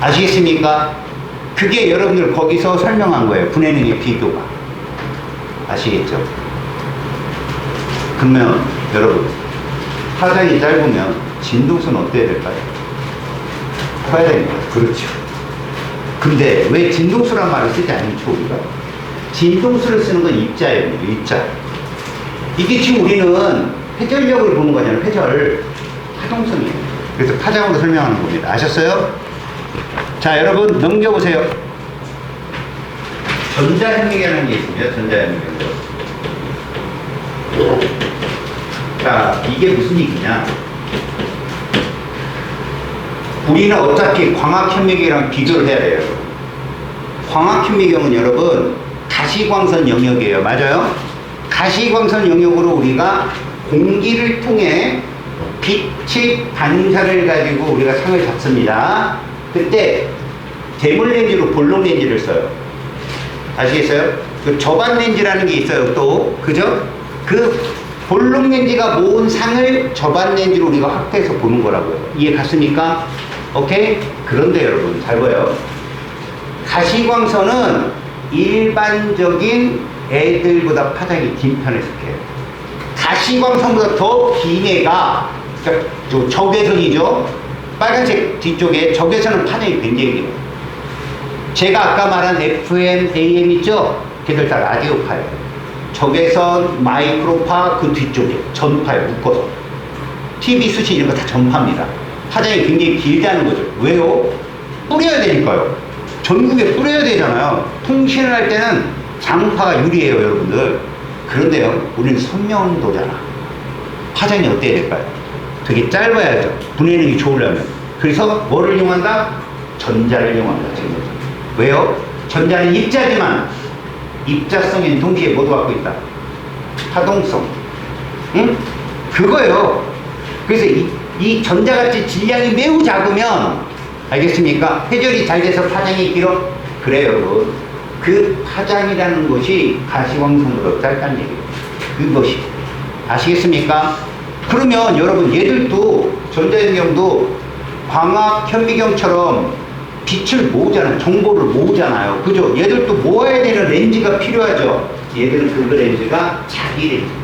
아시겠습니까? 그게 여러분들 거기서 설명한 거예요. 분해능의 비교가. 아시겠죠? 그러면 여러분, 파장이 짧으면 진동수는 어때야 될까요? 커야 됩니다. 그렇죠. 근데 왜 진동수란 말을 쓰지 않죠, 우리가? 진동수를 쓰는 건 입자예요, 입자. 이게 지금 우리는 회전력을 보는 거잖아요. 회전, 파동성이에요. 그래서 파장으로 설명하는 겁니다. 아셨어요? 자, 여러분 넘겨보세요. 전자현미경이라는 게 있습니다. 전자현미경. 자, 이게 무슨 얘기냐? 우리는 어차피 광학현미경이랑 비교를 해야 돼요. 광학현미경은 여러분 가시광선 영역이에요. 맞아요? 가시광선 영역으로 우리가 공기를 통해 빛의 반사를 가지고 우리가 상을 잡습니다. 그때 대물 렌즈로 볼록 렌즈를 써요. 아시겠어요? 그 저반 렌즈라는 게 있어요. 또 그죠? 그 볼록 렌즈가 모은 상을 저반 렌즈로 우리가 확대해서 보는 거라고요. 이해 갔습니까? 오케이? 그런데 여러분 잘 보여요. 가시광선은 일반적인 애들보다 파장이 긴 편에 속해요. 가시광선보다 더 긴 애가 적외선이죠. 빨간색 뒤쪽에 적외선은 파장이 굉장히 길어요. 제가 아까 말한 FM, AM 있죠? 걔들 다 라디오파예요. 적외선, 마이크로파 그 뒤쪽에 전파에 묶어서 TV 수신 이런 거 다 전파입니다. 파장이 굉장히 길다는 거죠. 왜요? 뿌려야 되니까요. 전국에 뿌려야 되잖아요. 통신을 할 때는 장파가 유리해요, 여러분들. 그런데요, 우리는 선명도잖아. 파장이 어때야 될까요? 되게 짧아야죠. 분해능이 좋으려면. 그래서 뭐를 이용한다? 전자를 이용합니다, 지금. 왜요? 전자는 입자지만 입자성에는 동시에 뭐도 갖고 있다? 파동성. 응? 그거예요. 그래서 이 전자같이 질량이 매우 작으면, 알겠습니까? 회전이 잘 돼서 파장이 길어? 그래요, 여러분. 그 파장이라는 것이 가시광선보다 짧다는 얘기예요. 그것이. 아시겠습니까? 그러면 여러분, 얘들도, 전자현미경도 광학 현미경처럼 빛을 모으잖아요. 정보를 모으잖아요. 그죠? 얘들도 모아야 되는 렌즈가 필요하죠. 얘들은 그 렌즈가 자기 렌즈입니다.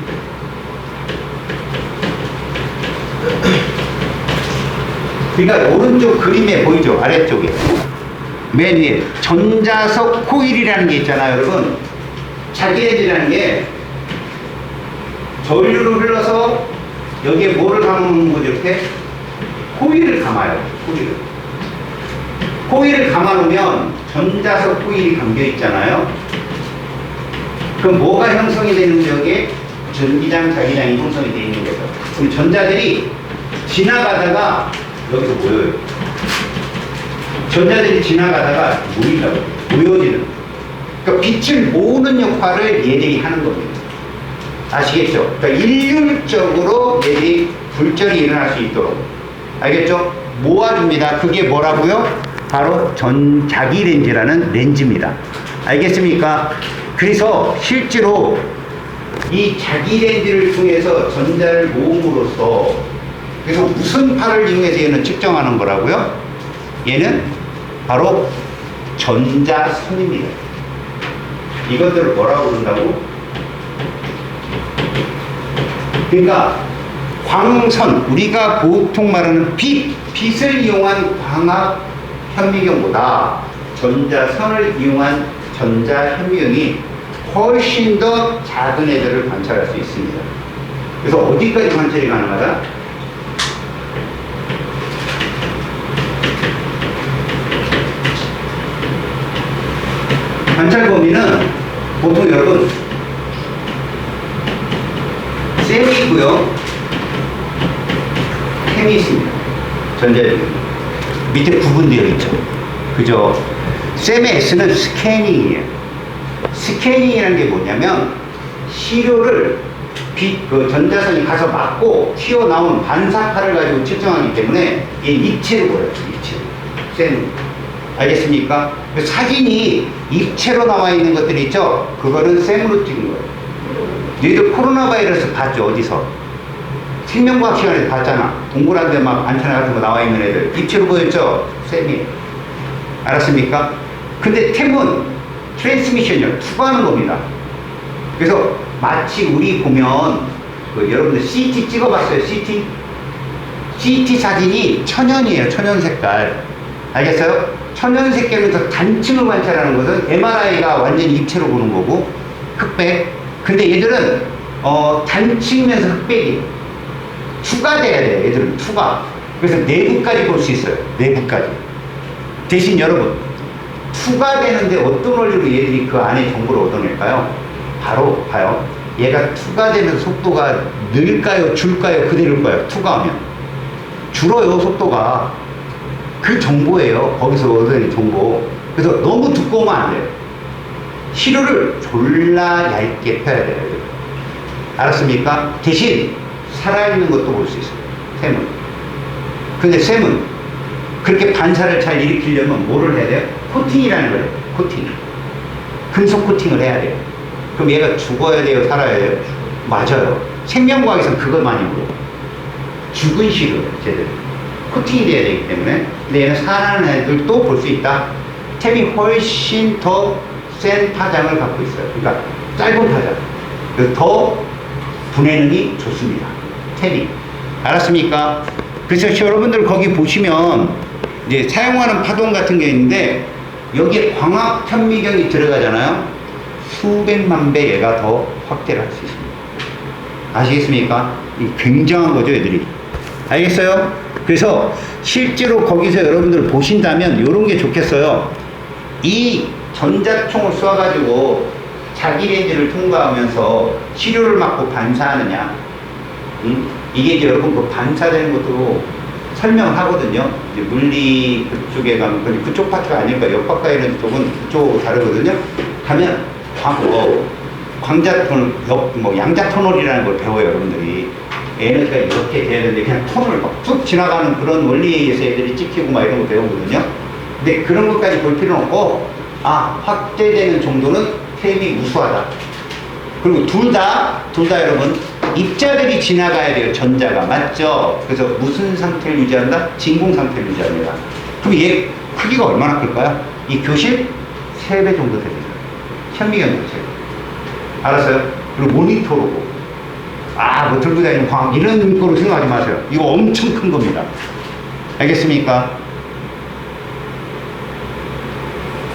그러니까 오른쪽 그림에 보이죠? 아래쪽에. 맨 위에 전자석 코일이라는 게 있잖아요, 여러분. 자기 렌즈라는 게 전류를 흘러서 여기에 뭐를 감아놓는 거죠? 이렇게 코일을 감아요. 코일을 감아놓으면 전자석 코일이 감겨 있잖아요. 그럼 뭐가 형성이 되는 거죠? 여기에 전기장, 자기장이 형성이 되어 있는 거죠. 그럼 전자들이 지나가다가 여기서 모여요. 전자들이 지나가다가 모인다고. 모여지는. 그러니까 빛을 모으는 역할을 얘들이 하는 겁니다. 아시겠죠? 그러니까 일률적으로 얘들이 불절이 일어날 수 있도록. 알겠죠? 모아줍니다. 그게 뭐라고요? 바로 자기 렌즈라는 렌즈입니다. 알겠습니까? 그래서 실제로 이 자기 렌즈를 통해서 전자를 모음으로써, 그래서 무슨 파를 이용해서 얘는 측정하는 거라고요? 얘는 바로 전자선입니다. 이것들을 뭐라고 부른다고? 그러니까 광선, 우리가 보통 말하는 빛을 이용한 광학 현미경보다 전자선을 이용한 전자현미경이 훨씬 더 작은 애들을 관찰할 수 있습니다. 그래서 어디까지 관찰이 가능하다? 관찰 범위는 보통 여러분 셈이 있고요, 햄이 있습니다. 전자현미경 밑에 구분되어 있죠. 그죠? 셈의 S는 스캐닝이에요. 스캐닝이라는 게 뭐냐면 시료를 그 전자선이 가서 맞고 튀어나온 반사파를 가지고 측정하기 때문에 얘 입체로 보여요. 입체로. 셈. 알겠습니까? 사진이 입체로 나와 있는 것들이 있죠? 그거는 셈으로 찍은 거예요. 너희들 코로나 바이러스 봤죠? 어디서? 생명과학 시간에 봤잖아. 동그란데 막 안테나 같은 거 나와 있는 애들. 입체로 보였죠? 셈이. 알았습니까? 근데 템은 트랜스미션이요. 투과하는 겁니다. 그래서 마치 우리 보면, 여러분들 CT 찍어봤어요? CT 사진이 천연이에요. 천연 색깔. 알겠어요? 천연 색깔에서 단층을 관찰하는 것은 MRI가 완전히 입체로 보는 거고, 흑백. 근데 얘들은, 단층이면서 흑백이에요. 투과돼야 돼요. 얘들은 투과. 그래서 내부까지 볼 수 있어요. 내부까지. 대신 여러분, 투과되는데 어떤 원리로 얘들이 그 안에 정보를 얻어낼까요? 바로 봐요. 얘가 투과되면서 속도가 늘까요? 줄까요? 그대로일까요? 투과하면 줄어요. 속도가. 그 정보예요. 거기서 얻어낸 정보. 그래서 너무 두꺼우면 안 돼요. 시료를 졸라 얇게 펴야 돼요. 알았습니까? 대신 살아있는 것도 볼 수 있어요. 셈은. 근데 셈은 그렇게 반사를 잘 일으키려면 뭐를 해야 돼요? 코팅이라는 거예요. 코팅. 금속 코팅을 해야 돼요. 그럼 얘가 죽어야 돼요? 살아야 돼요? 맞아요. 생명과학에서는 그걸 많이 물어. 죽은 시료, 제대로. 코팅이 돼야 되기 때문에. 근데 얘는 살아나는 애들도 볼 수 있다. 템이 훨씬 더 센 파장을 갖고 있어요. 그러니까 짧은 파장. 더 분해능이 좋습니다. 템이. 알았습니까? 그래서 여러분들 거기 보시면 이제 사용하는 파동 같은 게 있는데 여기에 광학 현미경이 들어가잖아요. 수백만 배 얘가 더 확대를 할 수 있습니다. 아시겠습니까? 굉장한 거죠, 애들이. 알겠어요? 그래서 실제로 거기서 여러분들 보신다면 이런 게 좋겠어요. 이 전자총을 쏴가지고 자기 렌즈를 통과하면서 시료를 맞고 반사하느냐. 이게 이제 여러분 그 반사되는 것도 설명을 하거든요. 이제 물리 그쪽에 가면 그쪽 파트가 아닐까. 역학과 이런 쪽은 그쪽 다르거든요. 가면 광자톤, 양자 터널이라는 걸 배워요, 여러분들이. 에너지가 이렇게 돼야 되는데 그냥 터널을 막 툭 지나가는 그런 원리에서 애들이 찍히고 막 이런 거 배우거든요. 근데 그런 것까지 볼 필요는 없고, 확대되는 정도는 템이 우수하다. 그리고 둘 다 여러분, 입자들이 지나가야 돼요, 전자가. 맞죠? 그래서 무슨 상태를 유지한다? 진공 상태를 유지합니다. 그럼 얘 크기가 얼마나 클까요? 이 교실 3배 정도 됩니다. 현미경 자체가. 알았어요? 그리고 모니터로고. 뭐 들고 다니는 광학 이런 거로 생각하지 마세요. 이거 엄청 큰 겁니다. 알겠습니까?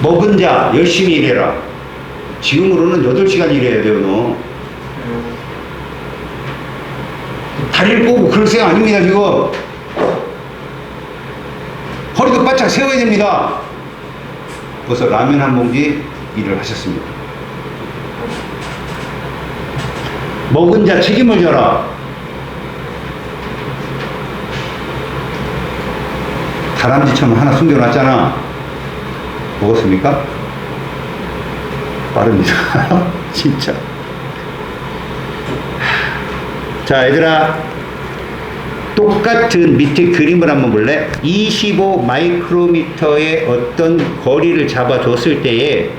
먹은 자 열심히 일해라. 지금으로는 8시간 일해야 돼요, 너. 다리를 꼬고 그럴 생각 아닙니다, 지금. 허리도 바짝 세워야 됩니다. 벌써 라면 한 봉지 일을 하셨습니다. 먹은 자 책임을 져라. 다람쥐처럼 하나 숨겨놨잖아. 먹었습니까? 빠릅니다. 진짜. 자, 얘들아. 똑같은 밑에 그림을 한번 볼래? 25 마이크로미터의 어떤 거리를 잡아줬을 때에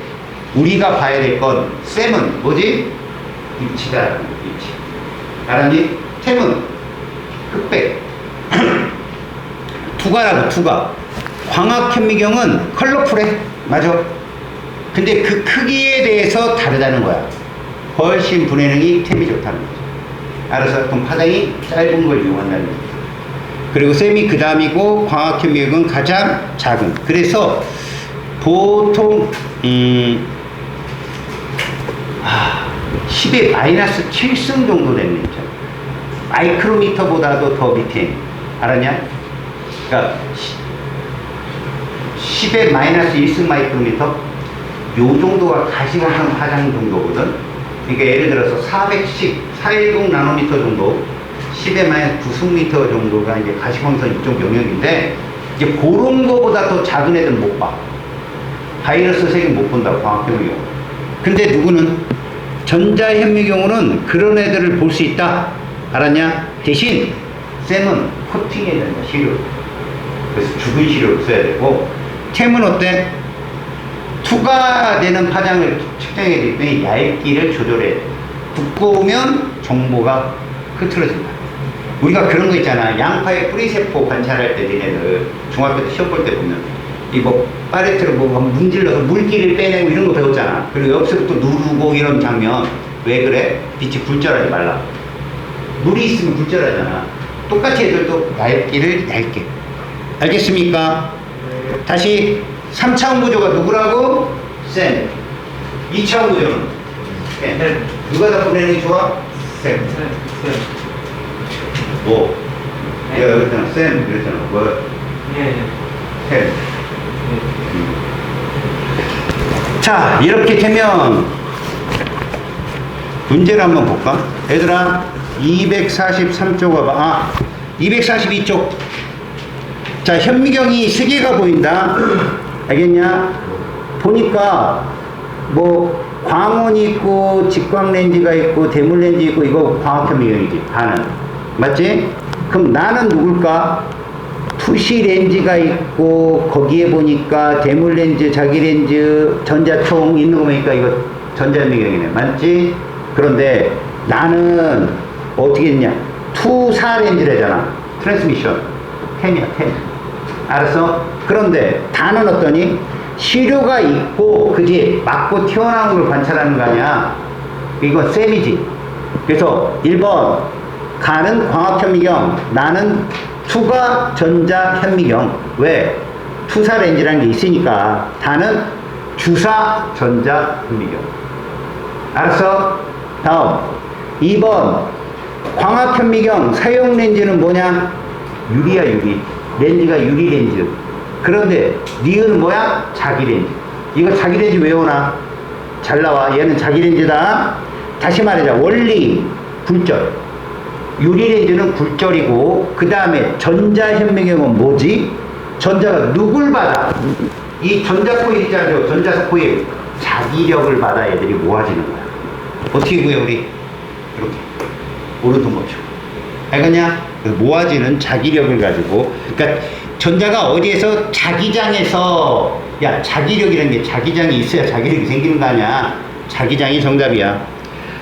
우리가 봐야 될 건 쌤은 뭐지? 입치다. 입치. 알았니? 템은 흑백. 투가라고, 투가. 광학 현미경은 컬러풀해. 맞아. 근데 그 크기에 대해서 다르다는 거야. 훨씬 분해능이 템이 좋다는 거죠. 알아서 그럼 파장이 짧은 걸 이용한다는 거죠. 그리고 셈이 그 다음이고 광학 현미경은 가장 작은. 그래서 보통 10의 마이너스 7승 정도 되는 거죠. 마이크로미터보다도 더 밑에. 알았냐? 그러니까 10의 마이너스 1승 마이크로미터? 요 정도가 가시광선 파장 정도거든. 그러니까 예를 들어서 410 나노미터 정도, 10의 마이너스 9승미터 정도가 이제 가시광선 이쪽 영역인데, 이제 그런 거보다 더 작은 애들 못 봐. 바이러스 색은 못 본다고, 광학현미경. 근데 누구는? 전자현미경으로는 그런 애들을 볼 수 있다. 알았냐? 대신 쌤은 코팅해야 된다, 시료. 그래서 죽은 시료를 써야 되고, 템은 어때? 투과되는 파장을 측정해야 되기 때문에 얇기를 조절해야 돼. 두꺼우면 정보가 흐트러진다. 우리가 그런 거 있잖아. 양파의 뿌리세포 관찰할 때 니네들 중학교 때 시험 볼 때 보면 이거 파레트로 뭐 문질러서 물기를 빼내고 이런 거 배웠잖아. 그리고 옆에서 또 누르고 이런 장면. 왜 그래? 빛이 굴절하지 말라. 물이 있으면 굴절하잖아. 똑같이 애들도 얇기를 얇게. 알겠습니까? 다시 3차원 구조가 누구라고? 쌤. 2차원 구조는? 네. 누가 다 분해능이 좋아? 쌤. 뭐? 내가 여기 있잖아. 쌤. 이랬잖아. 뭐? 쌤. 자, 이렇게 되면 문제를 한번 볼까? 얘들아, 243쪽 와봐. 242쪽. 자, 현미경이 3개가 보인다. 알겠냐? 보니까 뭐 광원이 있고 직광 렌즈가 있고 대물 렌즈 있고 이거 광학 현미경이지. 반은. 맞지? 그럼 나는 누굴까? 투시 렌즈가 있고 거기에 보니까 대물 렌즈, 자기 렌즈, 전자총 있는 거 보니까 이거 전자현미경이네. 맞지? 그런데 나는 어떻게 했냐? 투사 렌즈래잖아. 트랜스미션. 템이야, 템. 알았어? 그런데 다는 어떠니? 시료가 있고, 그지? 맞고 튀어나온 걸 관찰하는 거 아니야? 이건 셈이지. 그래서 1번, 가는 광학현미경, 나는 투가 전자현미경. 왜? 투사 렌즈라는 게 있으니까. 다는 주사 전자현미경. 알았어? 다음 2번, 광학현미경 사용 렌즈는 뭐냐? 유리야, 유리. 렌즈가 유리 렌즈. 그런데 니은 뭐야? 자기 렌즈. 이거 자기 렌즈 외우나? 잘 나와. 얘는 자기 렌즈다. 다시 말하자. 원리 굴절. 유리 렌즈는 굴절이고, 그 다음에 전자현미경은 뭐지? 전자가 누굴 받아? 이 전자코일 있잖아요. 전자코일. 자기력을 받아 애들이 모아지는 거야. 어떻게 구해 우리? 이렇게 오른손 멈추고. 알겠냐? 모아지는 자기력을 가지고, 그러니까 전자가 어디에서 자기장에서, 야, 자기력이라는 게 자기장이 있어야 자기력이 생기는 거 아니야. 자기장이 정답이야.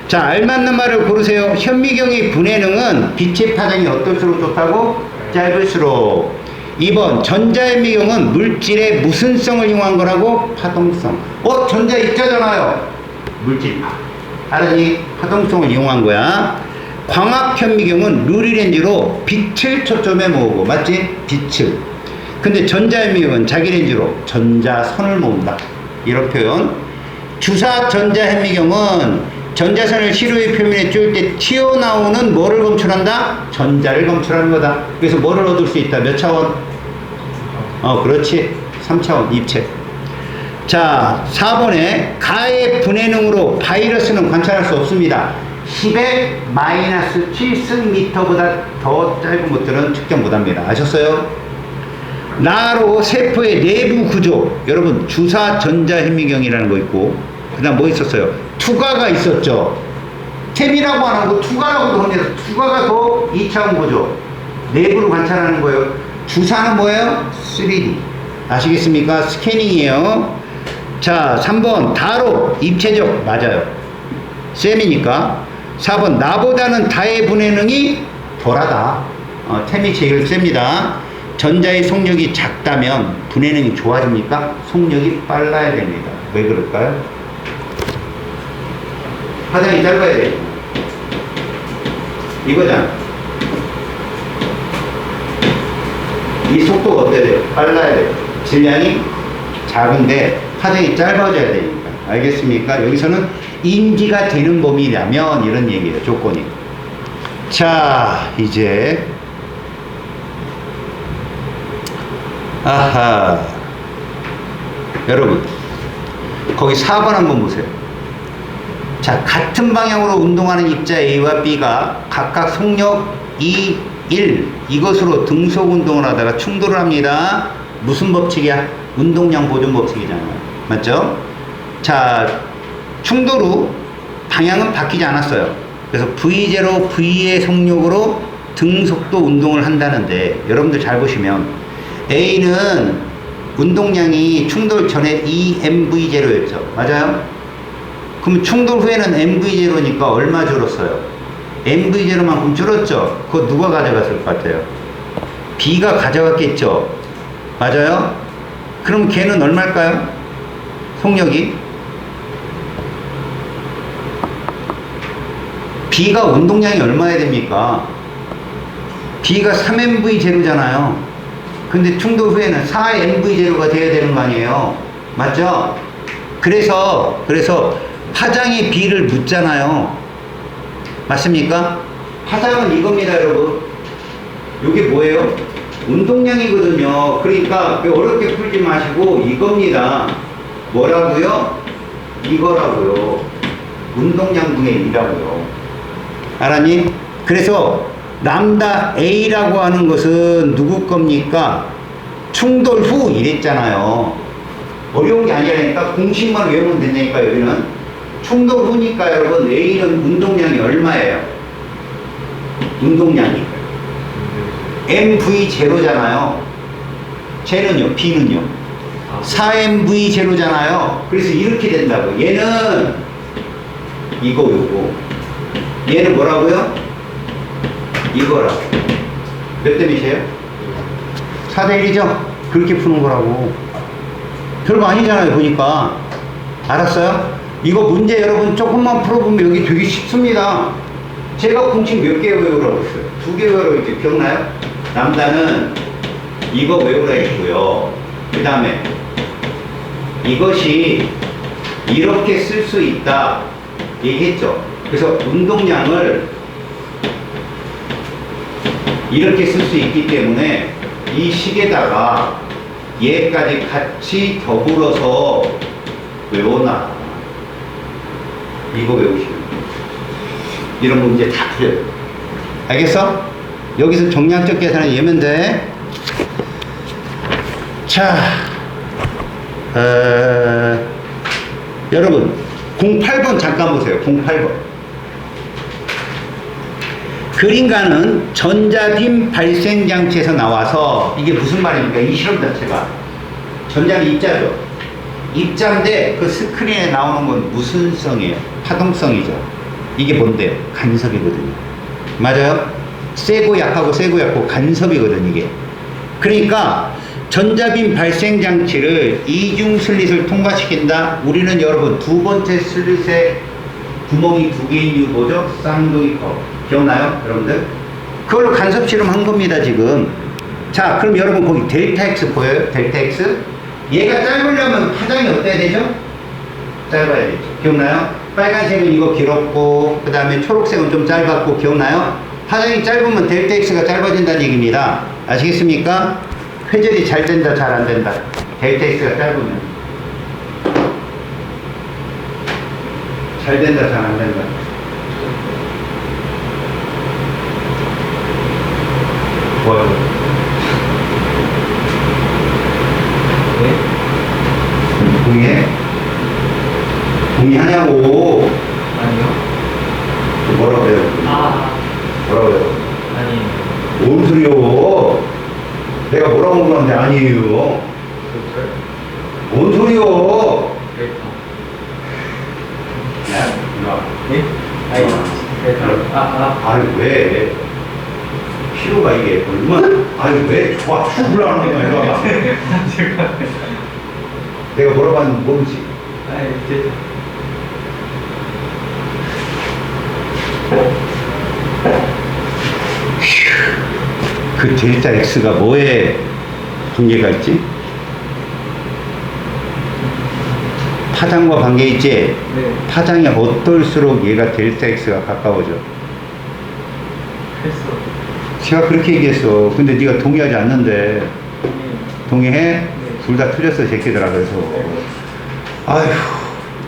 자, 알맞는 말을 고르세요. 현미경의 분해능은 빛의 파장이 어떨수록 좋다고? 짧을수록. 2번, 전자현미경은 물질의 무슨 성을 이용한 거라고? 파동성. 전자 입자잖아요. 물질파. 알았니? 파동성을 이용한 거야. 광학현미경은 루리렌즈로 빛을 초점에 모으고, 맞지? 빛을. 근데 전자현미경은 자기 렌즈로 전자선을 모은다. 이런 표현. 주사 전자현미경은 전자선을 시료의 표면에 줄 때 튀어나오는 뭐를 검출한다? 전자를 검출하는 거다. 그래서 뭐를 얻을 수 있다? 몇 차원? 그렇지. 3차원 입체. 자, 4번에 가의 분해능으로 바이러스는 관찰할 수 없습니다. 10의 마이너스 7승미터보다 더 짧은 것들은 측정 못합니다. 아셨어요? 나로 세포의 내부 구조. 여러분, 주사 전자현미경이라는 거 있고, 그 다음 뭐 있었어요? 투과가 있었죠. 템이라고 안 하고 투과라고도 합니다. 투과가 더 2차원 구조. 내부를 관찰하는 거예요. 주사는 뭐예요? 3D. 아시겠습니까? 스캐닝이에요. 자, 3번 다로 입체적. 맞아요. 셈이니까. 4번 나보다는 다의 분해능이 덜하다. 템이 제일 셉니다. 전자의 속력이 작다면 분해능이 좋아집니까? 속력이 빨라야 됩니다. 왜 그럴까요? 파장이 짧아야 돼. 이거잖아. 이 속도가 어때야 돼요? 빨라야 돼요. 질량이 작은데 파장이 짧아져야 되니까. 알겠습니까? 여기서는 인지가 되는 범위라면 이런 얘기예요. 조건이. 자, 이제 아하, 여러분 거기 4번 한번 보세요. 자, 같은 방향으로 운동하는 입자 A와 B가 각각 속력 2, 1 이것으로 등속 운동을 하다가 충돌을 합니다. 무슨 법칙이야? 운동량 보존 법칙이잖아요. 맞죠? 자, 충돌 후 방향은 바뀌지 않았어요. 그래서 V0, V의 속력으로 등속도 운동을 한다는데, 여러분들 잘 보시면 A는 운동량이 충돌 전에 2mv0였죠. 맞아요? 그럼 충돌 후에는 mv0니까 얼마 줄었어요? mv0만큼 줄었죠? 그거 누가 가져갔을 것 같아요? B가 가져갔겠죠? 맞아요? 그럼 걔는 얼마일까요? 속력이? B가 운동량이 얼마야 됩니까? B가 3mv0잖아요. 근데 충돌 후에는 4mv0가 돼야 되는 거 아니에요? 맞죠? 그래서 파장이 B를 묻잖아요. 맞습니까? 파장은 이겁니다, 여러분. 이게 뭐예요? 운동량이거든요. 그러니까 어렵게 풀지 마시고 이겁니다. 뭐라고요? 이거라고요. 운동량분의 2라고요. 알았니? 그래서 람다 A라고 하는 것은 누구 겁니까? 충돌 후 이랬잖아요. 어려운 게 아니라니까 공식만 외우면 된다니까. 여기는 충돌 후니까 여러분 A는 운동량이 얼마예요? 운동량이 mv0잖아요. 쟤는요, B는요 4mv0잖아요. 그래서 이렇게 된다고. 얘는 이거 요거, 얘는 뭐라고요? 이거라고. 몇 대 몇이에요? 4대 1이죠? 그렇게 푸는 거라고. 별거 아니잖아요, 보니까. 알았어요? 이거 문제 여러분 조금만 풀어보면 여기 되게 쉽습니다. 제가 공식 몇 개 외우라고 했어요? 2개 외우라고 했죠? 기억나요? 남자는 이거 외우라 했고요. 그 다음에 이것이 이렇게 쓸 수 있다 얘기했죠. 그래서 운동량을 이렇게 쓸 수 있기 때문에 이 식에다가 얘까지 같이 더불어서 외워놔. 이거 외우시면 이런 문제 다 풀려요. 알겠어? 여기서 정량적 계산을 예면 돼. 자, 여러분 08번 잠깐 보세요. 08번. 그림가는 전자빔 발생장치에서 나와서 이게 무슨 말입니까? 이 실험 자체가 전자는 입자죠. 입자인데 그 스크린에 나오는 건 무슨 성이에요? 파동성이죠. 이게 뭔데요? 간섭이거든요. 맞아요? 세고 약하고 세고 약하고 간섭이거든 이게. 그러니까 전자빔 발생장치를 이중 슬릿을 통과시킨다. 우리는 여러분 두 번째 슬릿에 구멍이 2개인 이유 뭐죠? 쌍둥이 컵. 기억나요? 여러분들? 그걸로 간섭 실험한 겁니다 지금. 자, 그럼 여러분 거기 델타 X 보여요? 델타 X? 얘가 짧으려면 파장이 어때야 되죠? 짧아야 되죠. 기억나요? 빨간색은 이거 길었고 그 다음에 초록색은 좀 짧았고 기억나요? 파장이 짧으면 델타 X가 짧아진다는 얘기입니다. 아시겠습니까? 회전이 잘 된다 잘 안 된다. 델타 X가 짧으면 잘 된다 잘 안 된다. 뭐요? 네? 동의해? 동의하냐고. 아니요. 뭐라고 해요? 뭐라고 해요? 아니. 뭔 소리요? 내가 뭐라고 물었는데 아니에요. 뭔 소리요? 데이터. 야, 이리 와. 네? 아니, 아니 왜? 필요가 이게 얼마나? 아니 왜? 좋아 죽으려는 거야 이리 와. 제가. 내가 물어봤는데 모르지. 아니, 데이터. 그 델타 X가 뭐에 관계가 있지? 파장과 관계 있지? 네. 파장이 어떨수록 얘가 델타 X가 가까워져. 했어. 제가 그렇게 얘기했어. 근데 네가 동의하지 않는데. 네. 동의해? 네. 둘 다 틀렸어, 새끼들아. 그래서. 아휴,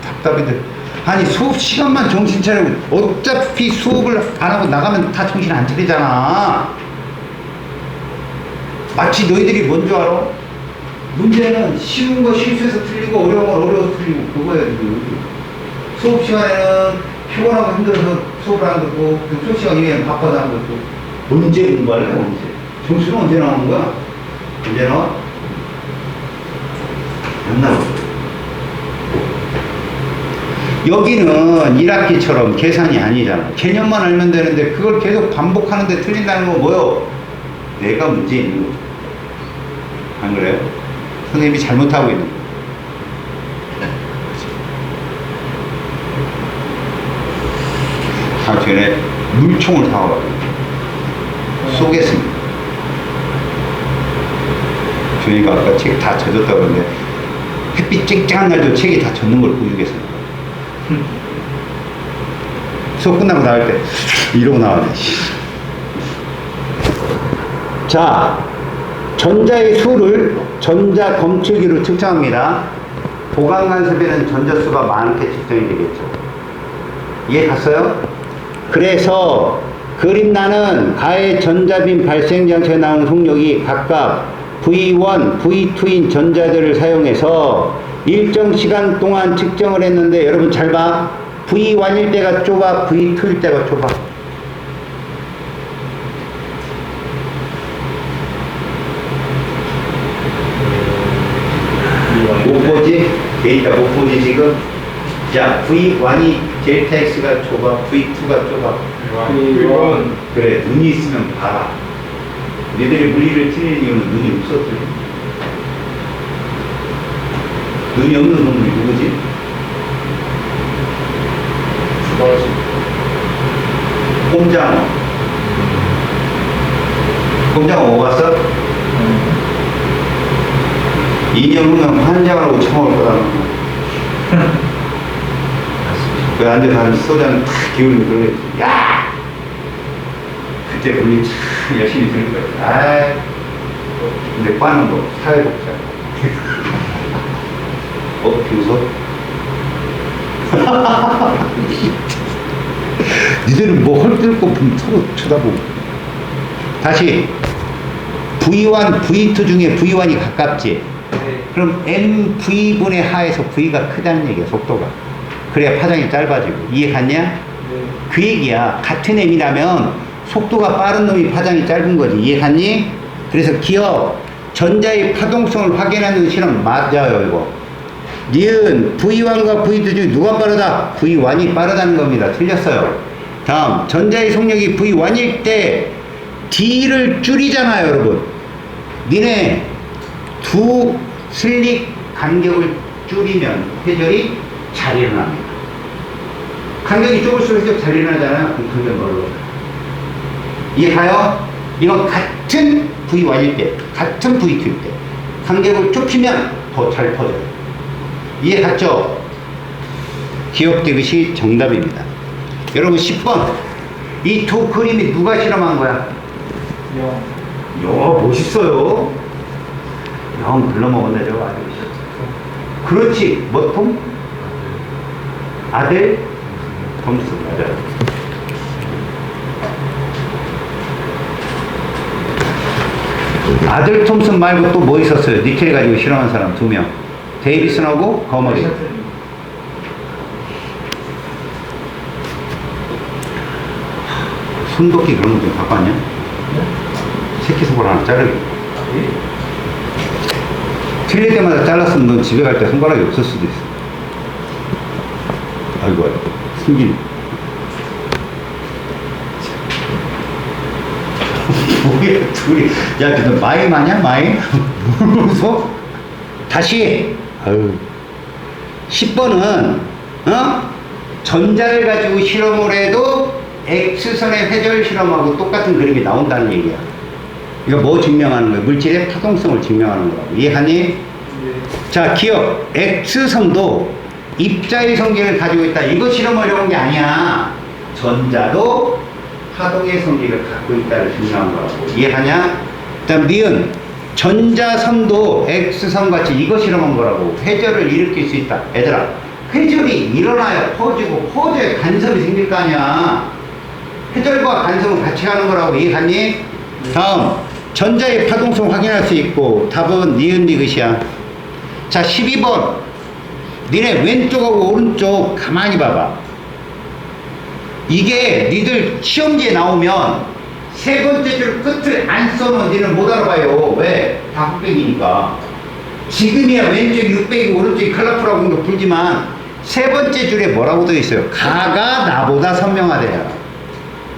답답해들. 아니, 수업 시간만 정신 차리고, 어차피 수업을 안 하고 나가면 다 정신 안 차리잖아. 마치 너희들이 뭔 줄 알아? 문제는 쉬운 거 실수해서 틀리고, 어려운 거 어려워서 틀리고, 그거야, 지금. 수업 시간에는 피곤하고 힘들어서 수업을 안 듣고, 수업 시간 이외에는 바빠서 안 듣고, 언제 공부할래, 언제? 정수는 언제 나오는 거야? 언제 나와? 안 나와. 여기는 1학기처럼 계산이 아니잖아. 개념만 알면 되는데 그걸 계속 반복하는데 틀린다는 건 뭐요? 내가 문제 있는 거죠. 안 그래요? 선생님이 잘못하고 있는 거예요. 다 전에 물총을 사와가지고 쏘겠습니다. 준이가 아까 책 다 젖었다고 그러는데 햇빛 쨍쨍한 날도 책이 다 젖는 걸 보여주겠습니다. 수업 끝나고 나갈 때 이러고 나와야 돼. 자, 전자의 수를 전자 검출기로 측정합니다. 보강 간섭에는 전자수가 많게 측정이 되겠죠. 이해 갔어요? 그래서 그림란은 가해 전자빔 발생장치에 나오는 속력이 각각 V1, V2인 전자들을 사용해서 일정 시간 동안 측정을 했는데 여러분 잘 봐. V1일 때가 좁아, V2일 때가 좁아. 못 보지? 데이터 못 보지 지금? 자, V1이 델타 X가 좁아, V2가 좁아. V1. 그래, 눈이 있으면 봐라. 너희들이 물리를 틀리는 이유는 눈이 없었지. 눈이 없는 놈이 누구지? 주바지. 꼼장어. 꼼장어 먹어봤어? 인형 후면 환장하고 처먹을 거다. 그 앉아서 한 소주 한탁 기울이면 그러겠지. 야! 그때 분이 참 열심히 드는 거야. 아이. 근데 빠는 거, 사회복장. 비웃어? 니들은 뭐 헐뜯고 서로 쳐다보고. 다시. V1, V2 중에 V1이 가깝지? 네. 그럼 mv분의 하에서 v가 크다는 얘기야, 속도가. 그래야 파장이 짧아지고. 이해 갔냐? 네. 그 얘기야. 같은 m이라면 속도가 빠른 놈이 파장이 짧은 거지. 이해 갔니? 그래서 기억, 전자의 파동성을 확인하는 실험 맞아요, 이거. 니은 V1과 V2 중에 누가 빠르다? V1이 빠르다는 겁니다. 틀렸어요. 다음, 전자의 속력이 V1일 때 D를 줄이잖아요, 여러분. 니네 두 슬릭 간격을 줄이면 회절이 잘 일어납니다. 간격이 좁을수록 회절 잘 일어나잖아요. 그럼 간격 뭘로? 이해 가요? 이건 같은 V1일 때, 같은 V2일 때 간격을 좁히면 더 잘 퍼져요. 이해 갔죠? 기억되듯이 정답입니다. 여러분 10번 이 두 그림이 누가 실험한 거야? 영. 야, 멋있어요. 영 글러먹었네, 저거 아주. 그렇지. 뭐 톰? 아들? 톰스, 맞아. 아들 톰슨 말고 또 뭐 있었어요? 니켈 가지고 실험한 사람 2명. 데이비슨하고 거머리. 손도끼 그런 거 좀 갖고 왔냐? 새끼손가락 하나 자르게. 틀릴 때마다 잘랐으면 넌 집에 갈 때 손가락이 없을 수도 있어. 아이고, 숨긴. 뭐야, 둘이. 야, 너 마임 아냐, 마임? 무서? 다시. 아유. 10번은, 전자를 가지고 실험을 해도 X선의 회절 실험하고 똑같은 그림이 나온다는 얘기야. 이거 뭐 증명하는 거야? 물질의 파동성을 증명하는 거라고. 이해하니? 네. 자, 기억. X선도 입자의 성질을 가지고 있다. 이거 실험하려고 게 아니야. 전자도 파동의 성질을 갖고 있다를 증명한 거라고. 이해하냐? 다음 니은. 전자선도 X선 같이 이거 실험한 거라고. 회절을 일으킬 수 있다. 얘들아, 회절이 일어나야 퍼지고 퍼져야 간섭이 생길 거 아니야. 회절과 간섭은 같이 가는 거라고. 이해갔니? 다음, 전자의 파동성 확인할 수 있고 답은 니은 니긋이야. 자, 12번. 니네 왼쪽하고 오른쪽 가만히 봐봐. 이게 니들 시험지에 나오면 세 번째 줄 끝을 안 써놓은 니는 못 알아봐요. 왜? 다 흑백이니까. 지금이야 왼쪽이 흑백이고 오른쪽이 컬러풀하고 거 풀지만 세 번째 줄에 뭐라고 되어 있어요? 가가 나보다 선명하대요.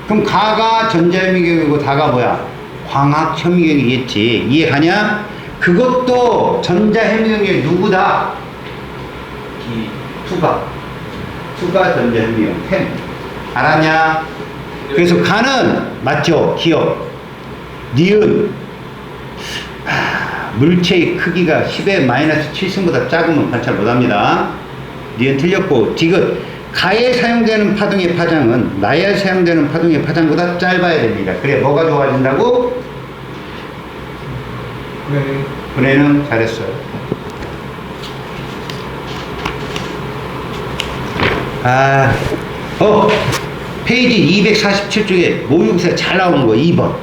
그럼 가가 전자현미경이고 다가 뭐야? 광학현미경이겠지. 이해 가냐? 그것도 전자현미경이 누구다? 투가 전자현미경 템. 알았냐? 그래서 가는 맞죠? 기억. 니은 물체의 크기가 10의 마이너스 7승보다 작으면 관찰 못합니다. 니은 틀렸고 디귿. 가에 사용되는 파동의 파장은 나에 사용되는 파동의 파장보다 짧아야 됩니다. 그래 뭐가 좋아진다고? 네. 분해는 잘했어요. 페이지 247쪽에 모의고사 잘 나오는 거 2번.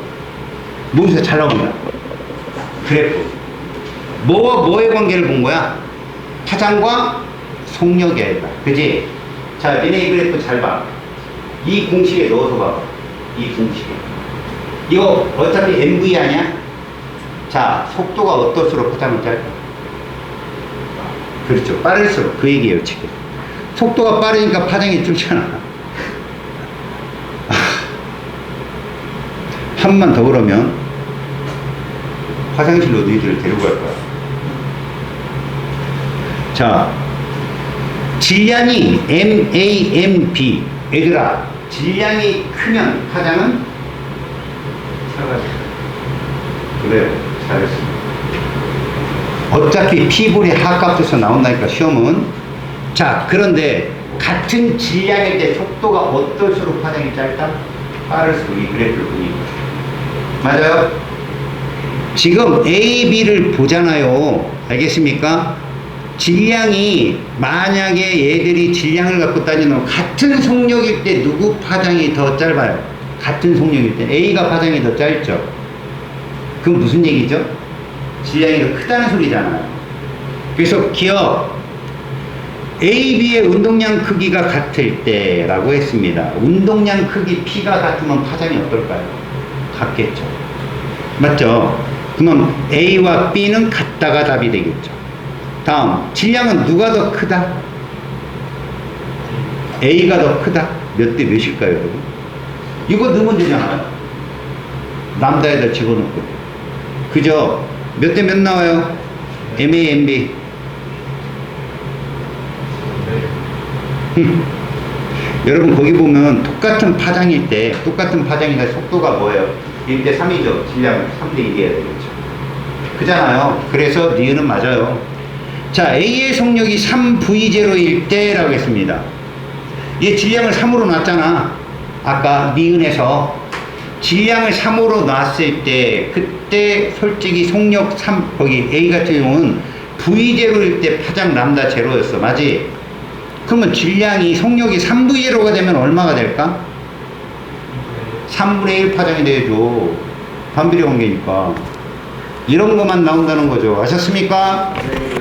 모의고사 잘 나옵니다. 그래프. 뭐와 뭐의 관계를 본 거야? 파장과 속력의 알바. 그지? 자, 니네 이 그래프 잘 봐. 이 공식에 넣어서 봐. 이 공식에. 이거 어차피 MV 아니야? 자, 속도가 어떨수록 파장은 짧아? 그렇죠. 빠를수록 그 얘기예요, 지금. 속도가 빠르니까 파장이 줄잖아. 한 번만 더 그러면 화장실로 너희들을 데리고 갈 거야. 자, 질량이 MAMB. 얘들아, 질량이 크면 파장은 작아져. 그래요. 잘했습니다. 어차피 P분의 하값에서 나온다니까, 시험은. 자, 그런데 같은 질량일 때 속도가 어떨수록 파장이 짧다? 빠를수록 이 그래프를 보니까. 맞아요? 지금 A, B를 보잖아요. 알겠습니까? 질량이, 만약에 얘들이 질량을 갖고 따지면 같은 속력일 때 누구 파장이 더 짧아요? 같은 속력일 때 A가 파장이 더 짧죠? 그건 무슨 얘기죠? 질량이 더 크다는 소리잖아요. 그래서 기억, A, B의 운동량 크기가 같을 때라고 했습니다. 운동량 크기 P가 같으면 파장이 어떨까요? 같겠죠. 맞죠? 그러면 A와 B는 같다가 답이 되겠죠. 다음, 질량은 누가 더 크다? A가 더 크다? 몇 대 몇일까요, 여러분? 이거 넣으면 되잖아요. 람다에다 집어넣고. 그죠? 몇 대 몇 나와요? MAMB. 여러분, 거기 보면 똑같은 파장일 때, 똑같은 파장이나 속도가 뭐예요? 1대 3이죠. 질량 3대 1이어야 되겠죠. 그잖아요. 그래서 니은은 맞아요. 자, A의 속력이 3V0일 때라고 했습니다. 얘 질량을 3으로 놨잖아. 아까 니은에서 질량을 3으로 놨을 때, 그때 솔직히 속력 3, 거기 A 같은 경우는 V0일 때 파장 람다 제로였어. 맞지? 그러면 질량이, 속력이 3V0가 되면 얼마가 될까? 3분의 1 파장이 되죠. 반비례 관계니까. 이런 것만 나온다는 거죠. 아셨습니까? 네.